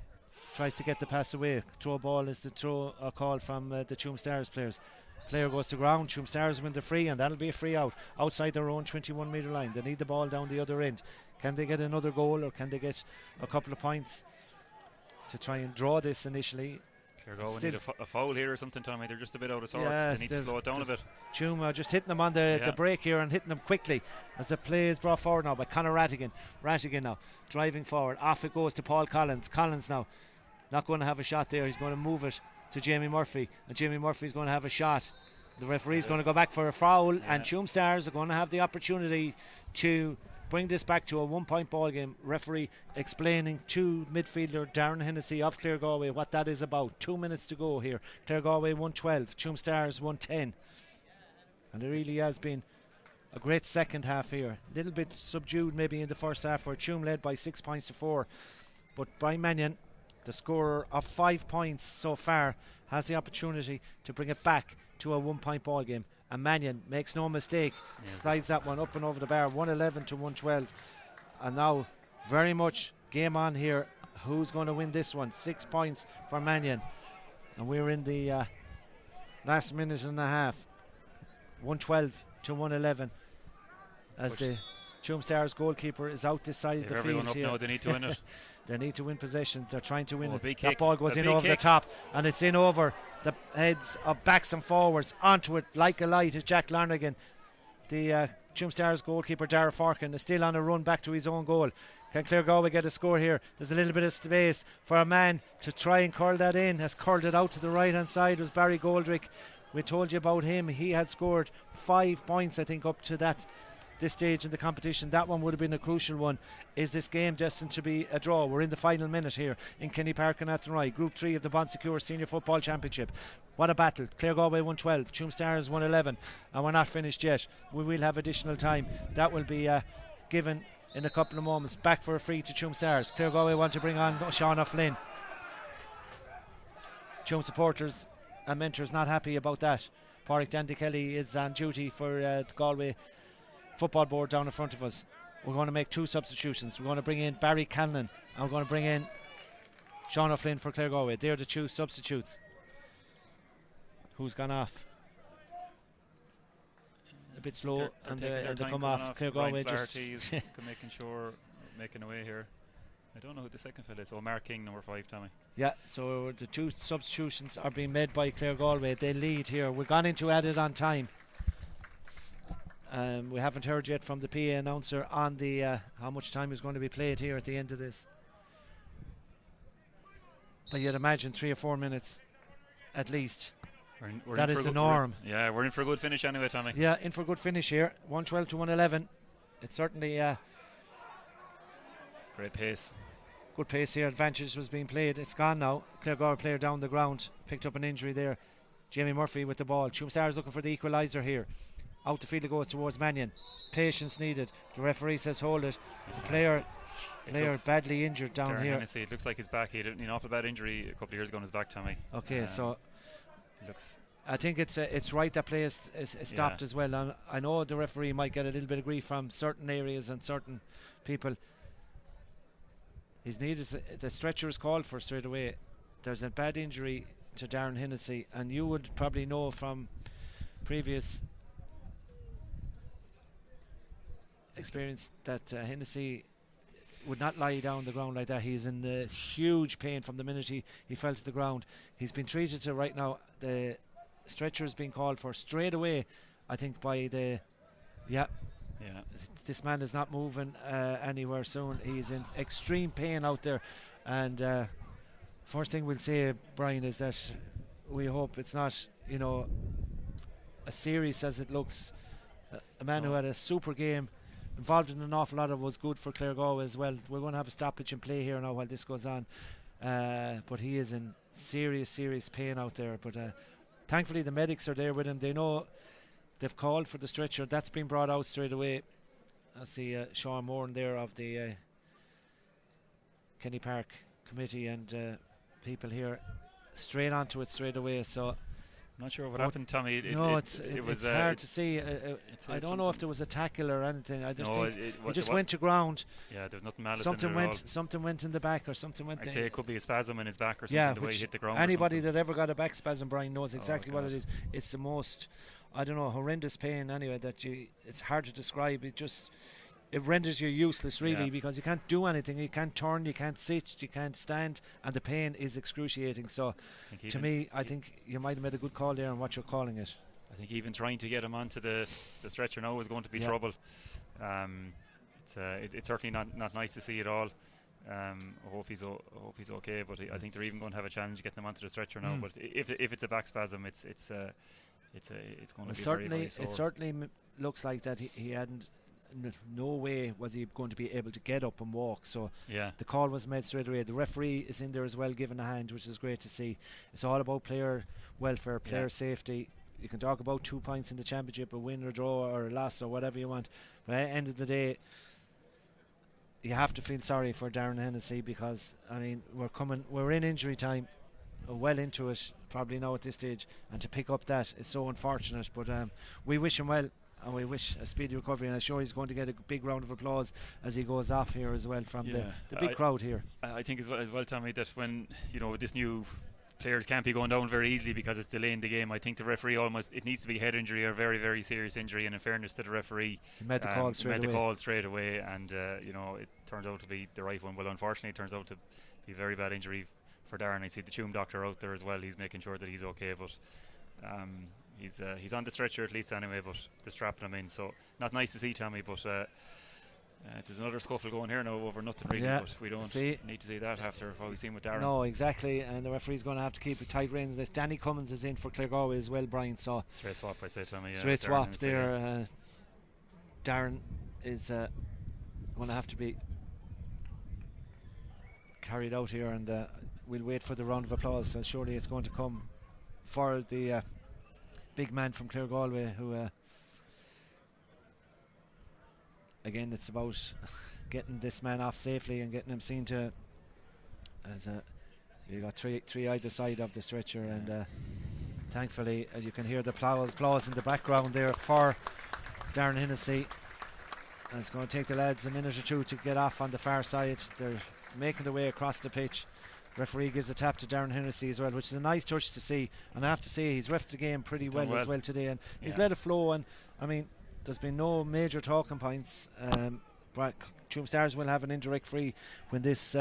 tries to get the pass away. Throw ball is the throw call from the Tuam Stars players. Player goes to ground. Tuam Stars win the free, and that'll be a free out outside their own 21 metre line. They need the ball down the other end. Can they get another goal, or can they get a couple of points to try and draw this initially? Claregalway need a foul here or something, Tommy. They're just a bit out of sorts. Yeah, they need to slow it down a bit. Tuam just hitting them on the break here and hitting them quickly as the play is brought forward now by Conor Rattigan. Rattigan now driving forward. Off it goes to Paul Collins. Collins now not going to have a shot there. He's going to move it to Jamie Murphy, and Jamie Murphy's going to have a shot. The referee's going to go back for a foul, and Tuam Stars are going to have the opportunity to bring this back to a 1-point ball game. Referee explaining to midfielder Darren Hennessy of Claregalway what that is about. 2 minutes to go here. Claregalway 112, Tuam Stars 110. And it really has been a great second half here. A little bit subdued maybe in the first half where Tuam led by 6 points to 4. But Brian Mannion, the scorer of 5 points so far, has the opportunity to bring it back to a 1-point ball game. And Mannion makes no mistake, slides that one up and over the bar, 111 to 112. And now very much game on here. Who's going to win this one? 6 points for Mannion. And we're in the last minute and a half. 112 to 111 as the Tuam Stars goalkeeper is out this side of the field up here. now, they need to win it. They need to win possession. They're trying to win it. Big that kick. ball goes in over the top, and it's in over the heads of backs and forwards onto it like a light. Is Jack Larnagan. The Tuam Stars goalkeeper Dara Forkin is still on a run back to his own goal. Can Claregalway get a score here? There's a little bit of space for a man to try and curl that in. Has curled it out to the right hand side was Barry Goldrick. We told you about him. He had scored 5 points, I think, up to this stage in the competition. That one would have been a crucial one. Is this game destined to be a draw? We're in the final minute here in Kenny Park and Athenry, Group 3 of the Bon Secure Senior Football Championship. What a battle. Claregalway 112, Tuam Stars 111, and we're not finished yet. We will have additional time. That will be given in a couple of moments. Back for a free to Tuam Stars. Claregalway want to bring on Sean O'Flynn. Tuam supporters and mentors not happy about that. Pádraig Dandy Kelly is on duty for the Galway Football Board down in front of us. We're going to make 2 substitutions. We're going to bring in Barry Canlon and we're going to bring in Sean O'Flynn for Claregalway. They're the 2 substitutes. Who's gone off? A bit slow, They're and taking their they time come coming off. Claregalway just is making away here. I don't know who the second fella is. Mark King, number 5, Tommy. Yeah, so the 2 substitutions are being made by Claregalway. They lead here. We're gone into added on time. We haven't heard yet from the PA announcer on the how much time is going to be played here at the end of this. But you'd imagine 3 or 4 minutes at least. We're that is the norm. We're in for a good finish anyway, Tommy. Yeah, in for a good finish here. 112 to 111. It's certainly great pace. Good pace here. Advantage was being played. It's gone now. Claregalway player down the ground. Picked up an injury there. Jamie Murphy with the ball. Tuam Stars looking for the equaliser here. Out the field it goes towards Mannion. Patience needed. The referee says hold it. The player badly injured down Darren here. Hennessy, it looks like he's back. He had an awful bad injury a couple of years ago on his back, Tommy. Okay, so looks. I think it's right that play is stopped as well. And I know the referee might get a little bit of grief from certain areas and certain people. His need is the stretcher is called for straight away. There's a bad injury to Darren Hennessy, and you would probably know from previous experience that Hennessy would not lie down the ground like that. He's in the huge pain from the minute he fell to the ground. He's been treated to right now. The stretcher is being called for straight away, I think, by the this man is not moving anywhere soon. He's in extreme pain out there, and first thing we'll say, Brian, is that we hope it's not as serious as it looks. A man who had a super game, involved in an awful lot of was good for Claregalway as well. We're going to have a stoppage in play here now while this goes on, but he is in serious pain out there. But thankfully the medics are there with him. They know they've called for the stretcher. That's been brought out straight away. I see Sean Moran there of the Kenny Park committee and people here straight onto it straight away. So not sure what happened, Tommy. It's hard to see. I don't know if there was a tackle or anything. I just think he just went to ground. Yeah, there's nothing malice something in went. it Something went in the back, or something went. I'd say it could be a spasm in his back or something. Yeah, the way he hit the ground. Anybody that ever got a back spasm, Brian, knows exactly what it is. It's the most, I don't know, horrendous pain. Anyway, it's hard to describe. It just, it renders you useless really, Yeah. because you can't do anything. You can't turn, you can't sit, you can't stand, and the pain is excruciating. So to me, I think you might have made a good call there on what you're calling it. I think even trying to get him onto the stretcher now is going to be trouble. It's certainly not nice to see at all. I hope he's okay, but I think they're even going to have a challenge getting him onto the stretcher now. But if it's a back spasm, it's going to be very, very sore. It certainly looks like that he hadn't. No way was he going to be able to get up and walk. So the call was made straight away. The referee is in there as well, giving a hand, which is great to see. It's all about player welfare, player safety. You can talk about 2 points in the championship, a win or draw or a loss or whatever you want, but at the end of the day, you have to feel sorry for Darren Hennessy, because I mean we're in injury time, well into it probably now at this stage, and to pick up that is so unfortunate. But we wish him well, and we wish a speedy recovery, and I'm sure he's going to get a big round of applause as he goes off here as well from the big crowd here. I think as well, Tommy, that when with this new, players can't be going down very easily because it's delaying the game. I think the referee it needs to be a head injury or a very, very serious injury, and in fairness to the referee, he made the call straight away, and it turned out to be the right one. Well, unfortunately it turns out to be a very bad injury for Darren. I see the Tuam doctor out there as well. He's making sure that he's okay, but he's on the stretcher at least anyway, but they're strapping him in, so not nice to see, Tommy, but there's another scuffle going here now over nothing really, but we don't need to see that after what we've seen with Darren. No, exactly, and the referee's going to have to keep a tight reins. This Danny Cummins is in for Claregalway as well, Brian, so straight swap, I'd say, Tommy. Straight swap there. Darren is going to have to be carried out here, and we'll wait for the round of applause. So surely it's going to come for the big man from Claregalway, who again, it's about getting this man off safely and getting him seen to, as you got three either side of the stretcher, and thankfully you can hear the applause in the background there for Darren Hennessy. And it's going to take the lads a minute or two to get off on the far side. They're making their way across the pitch. Referee gives a tap to Darren Hennessy as well, which is a nice touch to see, and I have to say he's reffed the game pretty well as well today, and he's let it flow. And I mean, there's been no major talking points. Tuam Stars will have an indirect free when this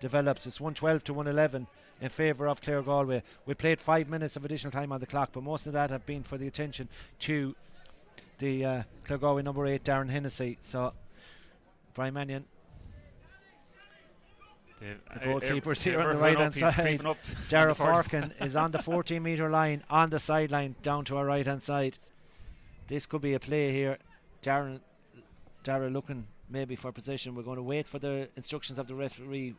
develops. It's 112 to 111 in favour of Claregalway. We played 5 minutes of additional time on the clock, but most of that have been for the attention to the Claregalway number 8, Darren Hennessy. So Brian Mannion, the goalkeeper's here on the right hand side. Dara Forkin is on the 14 metre line, on the sideline down to our right hand side. This could be a play here. Dara looking maybe for possession. We're going to wait for the instructions of the referee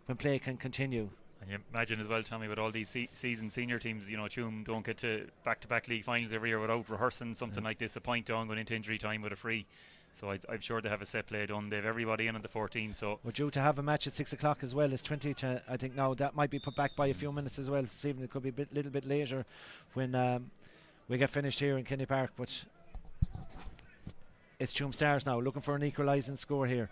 when play can continue. And you imagine as well, Tommy, with all these seasoned senior teams, Tuam don't get to back-to-back league finals every year without rehearsing something like this, a point down going into injury time with a free. So I'm sure they have a set play done. They have everybody in on the 14. So we're due to have a match at 6 o'clock as well. It's 20 to, I think now that might be put back by a few minutes as well this evening. It could be a little bit later when we get finished here in Kenny Park, but it's Tuam Stars now looking for an equalising score here.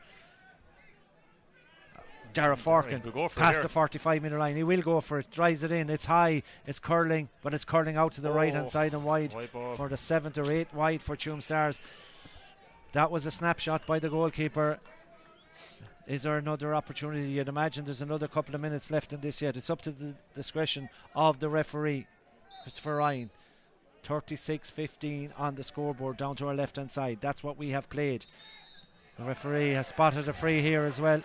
Dara Forkin past the 45 metre line. He will go for it, drives it in. It's high, it's curling, but it's curling out to the right hand side and wide for the 7th or 8th wide for Tuam Stars. That was a snapshot by the goalkeeper. Is there another opportunity? You'd imagine there's another couple of minutes left in this yet. It's up to the discretion of the referee, Christopher Ryan. 36-15 on the scoreboard down to our left hand side. That's what we have played. The referee has spotted a free here as well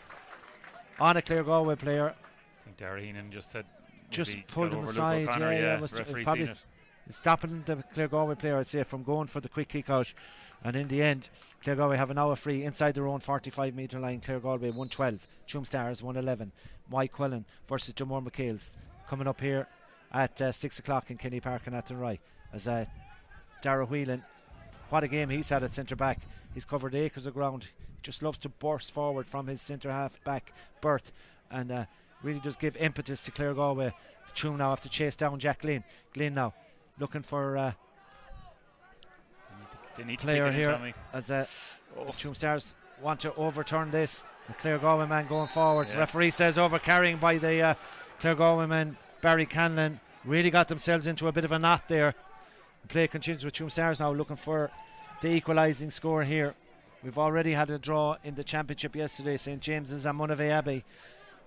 on a Claregalway player. I think Dara Heenan just pulled him aside. Was probably stopping the Claregalway player, I'd say, from going for the quick kick out. And in the end, Claregalway have an hour free inside their own 45 metre line. Claregalway 112, Tuam Stars 111. Mike Quillen versus Jamore McHale's coming up here at 6 o'clock in Kenny Park and Athenry. As Dara Whelan, what a game he's had at centre back. He's covered acres of ground. Just loves to burst forward from his centre half back berth, and really does give impetus to Claregalway. Tuam now have to chase down Jack Glynn. Glynn now looking for they need player to here in, as Tuam Stars want to overturn this. The Claregalway man going forward. The referee says over carrying by the Claregalway man Barry Canlon. Really got themselves into a bit of a knot there. The play continues with Tuam Stars now looking for the equalising score here. We've already had a draw in the championship yesterday, St James's and Monavea Abbey.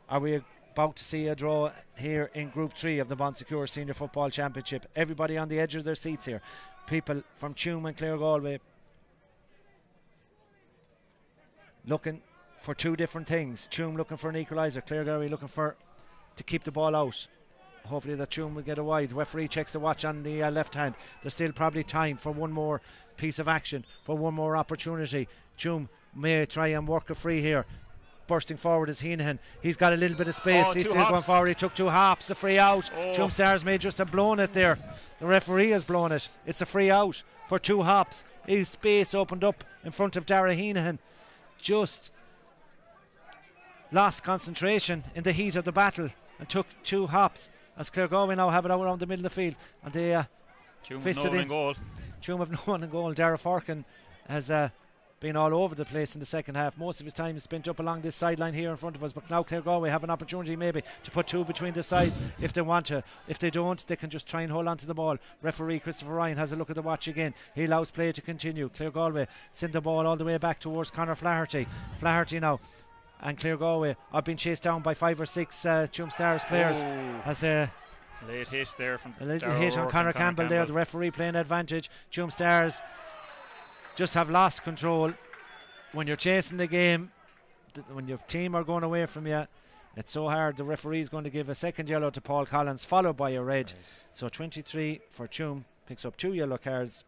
Are we about to see a draw here in Group 3 of the Bon Secours Senior Football Championship? Everybody on the edge of their seats here. People from Tuam and Claregalway looking for two different things. Tuam looking for an equaliser, Claregalway looking for to keep the ball out. Hopefully that Tuam will get a wide. Referee checks the watch on the left hand. There's still probably time for one more piece of action, for one more opportunity. Tuam may try and work a free here. Bursting forward is Heenan. He's got a little bit of space. He's still going forward. He took 2 hops. A free out. Tuam Stars may just have blown it there. The referee has blown it. It's a free out for 2 hops. His space opened up in front of Dara Heenan. Just lost concentration in the heat of the battle and took 2 hops. As Claregalway now have it out around the middle of the field, and they fisted in goal. Tuam have no one in goal. Dara Forkin has been all over the place in the second half. Most of his time is spent up along this sideline here in front of us, but now Claregalway have an opportunity maybe to put 2 between the sides if they want to. If they don't, they can just try and hold on to the ball. Referee Christopher Ryan has a look at the watch again. He allows play to continue. Claregalway send the ball all the way back towards Conor Flaherty. Flaherty now, and Claregalway are being chased down by 5 or 6 Tuam Stars players. As a late hit there from a little hit on Conor Campbell there. The referee playing advantage. Tuam Stars just have lost control. When you're chasing the game, when your team are going away from you, it's so hard. The referee is going to give a second yellow to Paul Collins, followed by a red. So 23 for Tuam, picks up 2 yellow cards,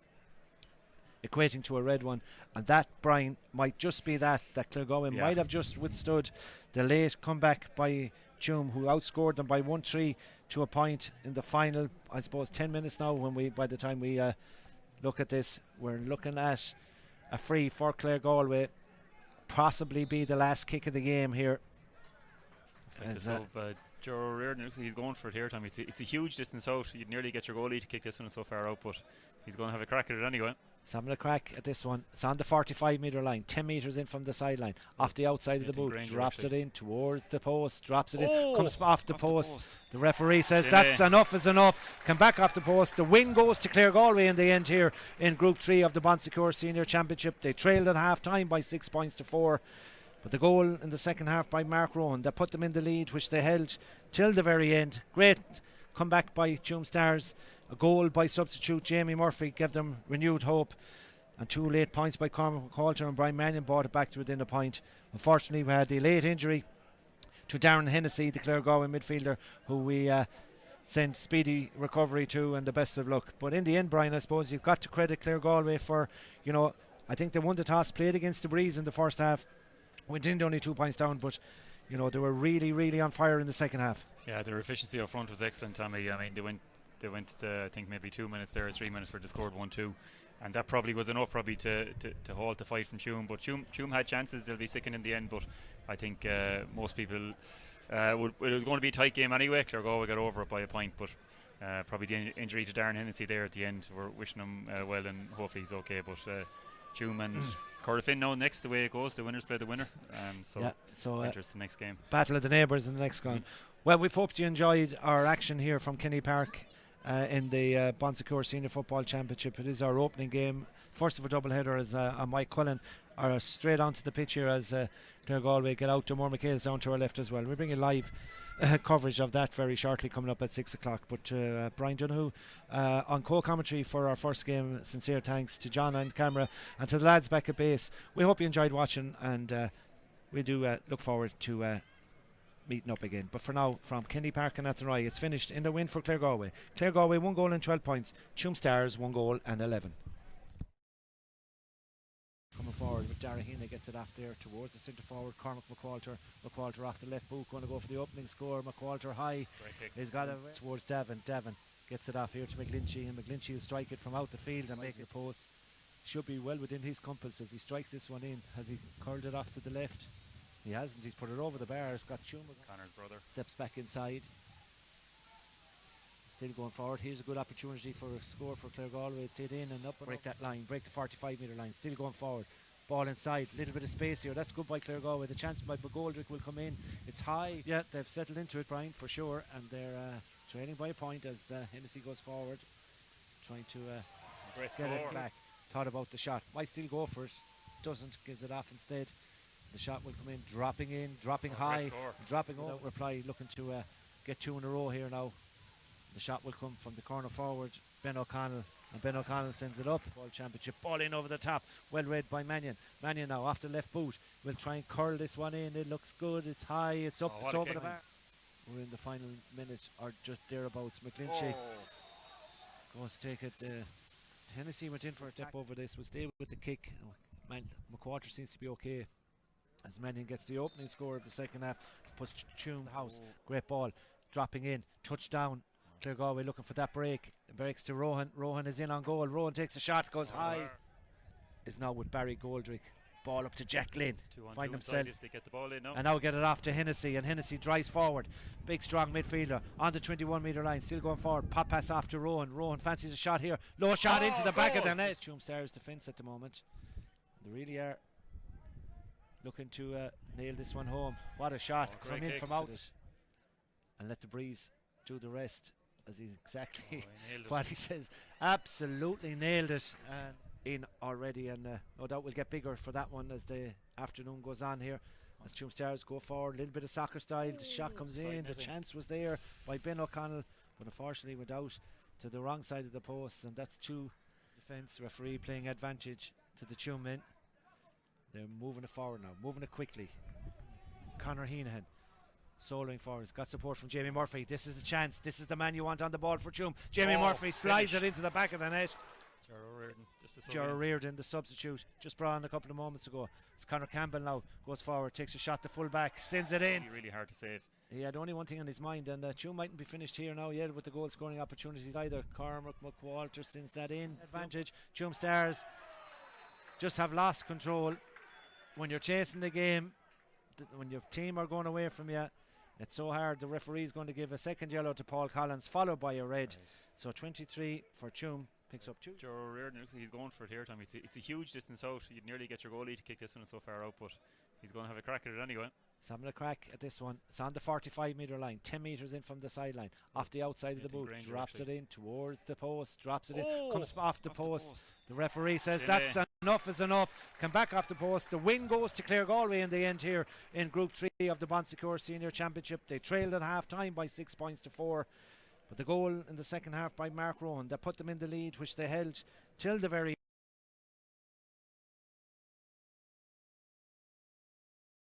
equating to a red one. And that, Brian, might just be that Claregalway might have just withstood the late comeback by Tuam, who outscored them by 1-3 to a point in the final, I suppose, 10 minutes now. By the time we look at this, we're looking at a free for Claregalway, possibly be the last kick of the game here. Joe Reardon, he's going for it here, Tommy. It's a huge distance out. You'd nearly get your goalie to kick this one so far out, but he's going to have a crack at it anyway. He's having a crack at this one. It's on the 45 metre line, 10 metres in from the sideline, off the outside of the boot, drops it in towards the post, drops it in, comes off the post. The referee says that's enough is enough. Come back off the post. The win goes to Claregalway in the end here in Group 3 of the Bon Secours Senior Championship. They trailed at half time by 6 points to 4. But the goal in the second half by Mark Rowan, that put them in the lead, which they held till the very end. Great comeback by Tuam Stars. A goal by substitute Jamie Murphy gave them renewed hope. And 2 late points by Cormac McCalter and Brian Mannion brought it back to within a point. Unfortunately, we had a late injury to Darren Hennessy, the Claregalway midfielder, who we sent speedy recovery to and the best of luck. But in the end, Brian, I suppose you've got to credit Claregalway for, I think they won the toss, played against the breeze in the first half. Went in only 2 points down, but they were really, really on fire in the second half. Yeah, their efficiency up front was excellent, Tommy. I mean, they went I think maybe 2 minutes there, or 3 minutes where they scored 1-2, and that probably was enough to halt the fight from Tuam. But Tuam had chances. They'll be sickened in the end, but I think most people it was going to be a tight game anyway. Claregalway got over it by a point, but probably the injury to Darren Hennessy there at the end, we're wishing him well, and hopefully he's okay. But Tuam and Corrafin now next, the way it goes, the winners play the winner. So interesting next game. Battle of the neighbours in the next game. Well, we've hoped you enjoyed our action here from Kenny Park in the Bon Secours Senior Football Championship. It is our opening game, first of a doubleheader, as Mike Cullen are straight onto the pitch here as Claregalway get out. Demore McHale's down to our left as well. We're bringing live coverage of that very shortly, coming up at 6 o'clock. But Brian Donoghue on co-commentary for our first game. Sincere thanks to John on camera and to the lads back at base. We hope you enjoyed watching, and we do look forward to meeting up again. But for now, from Kenny Park and Athenry, it's finished in the win for Claregalway. Claregalway 1 goal and 12 points. Tuam Stars 1 goal and 11. Coming forward with Dara Heenan, gets it off there towards the centre forward. Cormac McCalter off the left boot, going to go for the opening score. McCalter high, he's got it towards Devon. Devon gets it off here to McGlinchey, and McGlinchey will strike it from out the field and make it post. Should be well within his compass as he strikes this one in. Has he curled it off to the left? He hasn't. He's put it over the bar. It's got Tuam. Connor's brother steps back inside. Still going forward. Here's a good opportunity for a score for Claregalway. It's hit in and up and break that line, break the 45 metre line. Still going forward. Ball inside, little bit of space here. That's good by Claregalway. The chance by McGoldrick will come in. It's high. Yeah, they've settled into it, Brian, for sure. And they're trailing by a point as Hennessy goes forward, trying to get it back. Thought about the shot. Might still go for it. doesn't, gives it off instead. The shot will come in, dropping Great high, score. dropping without reply, looking to get 2 in a row here now. The shot will come from the corner forward, Ben O'Connell, and Ben O'Connell sends it up. Ball championship, ball in over the top, well read by Mannion. Mannion now off the left boot, will try and curl this one in. It looks good, it's high, it's up, it's over the bar. We're in the final minute, or just thereabouts. McGlinchey goes to take it. Hennessy went in for a step over this, will stay with the kick. McQuarter seems to be okay, as Mannion gets the opening score of the second half, puts Tuam house. Great ball, dropping in, touchdown. Claregalway looking for that break. It breaks to Rohan. Rohan is in on goal. Rohan takes a shot, goes high. Is now with Barry Goldrick. Ball up to Jack Lynn. Find himself. They get the ball in now. And now get it off to Hennessy, and Hennessy drives forward. Big strong midfielder on the 21 metre line, still going forward. Pop pass off to Rohan. Rohan fancies a shot here. Low shot into the back of the net. Tuam Stars defence at the moment. They really are looking to nail this one home. What a shot from in from out it. And let the breeze do the rest, as he's exactly what he says. Absolutely nailed it. And in already, and no doubt we'll get bigger for that one as the afternoon goes on here, as Tuam Stars go forward. A little bit of soccer style. The shot comes in. The chance was there by Ben O'Connell, but unfortunately went out to the wrong side of the post, and that's 2 defence. Referee playing advantage to the Tuam men. They're moving it forward now, moving it quickly. Conor Heenahan soloing forward. He's got support from Jamie Murphy. This is the chance. This is the man you want on the ball for Tuam. Jamie Murphy slides it into the back of the net. Gerard Reardon, the substitute, just brought on a couple of moments ago. It's Conor Campbell now, goes forward, takes a shot to full back, sends it in. Really hard to save. He had only one thing on his mind, and Tuam mightn't be finished here now yet with the goal scoring opportunities either. Cormac McWalter sends that in. Advantage. Tuam Stars just have lost control. When you're chasing the game, when your team are going away from you, it's so hard. The referee's going to give a second yellow to Paul Collins, followed by a red. So 23 for Tuam. Picks up 2. Joe Reardon looks like he's going for it here, Tom. It's a huge distance out. You'd nearly get your goalie to kick this one so far out, but he's going to have a crack at it anyway. He's having a crack at this one. It's on the 45 metre line, 10 metres in from the sideline, off the outside of the boot, drops it in towards the post, drops it in, comes off the post. The referee says that's enough is enough. Come back off the post. The win goes to Claregalway in the end here in Group 3 of the Bon Secours Senior Championship. They trailed at half time by 6 points to 4. But the goal in the second half by Mark Rowan that put them in the lead, which they held till the very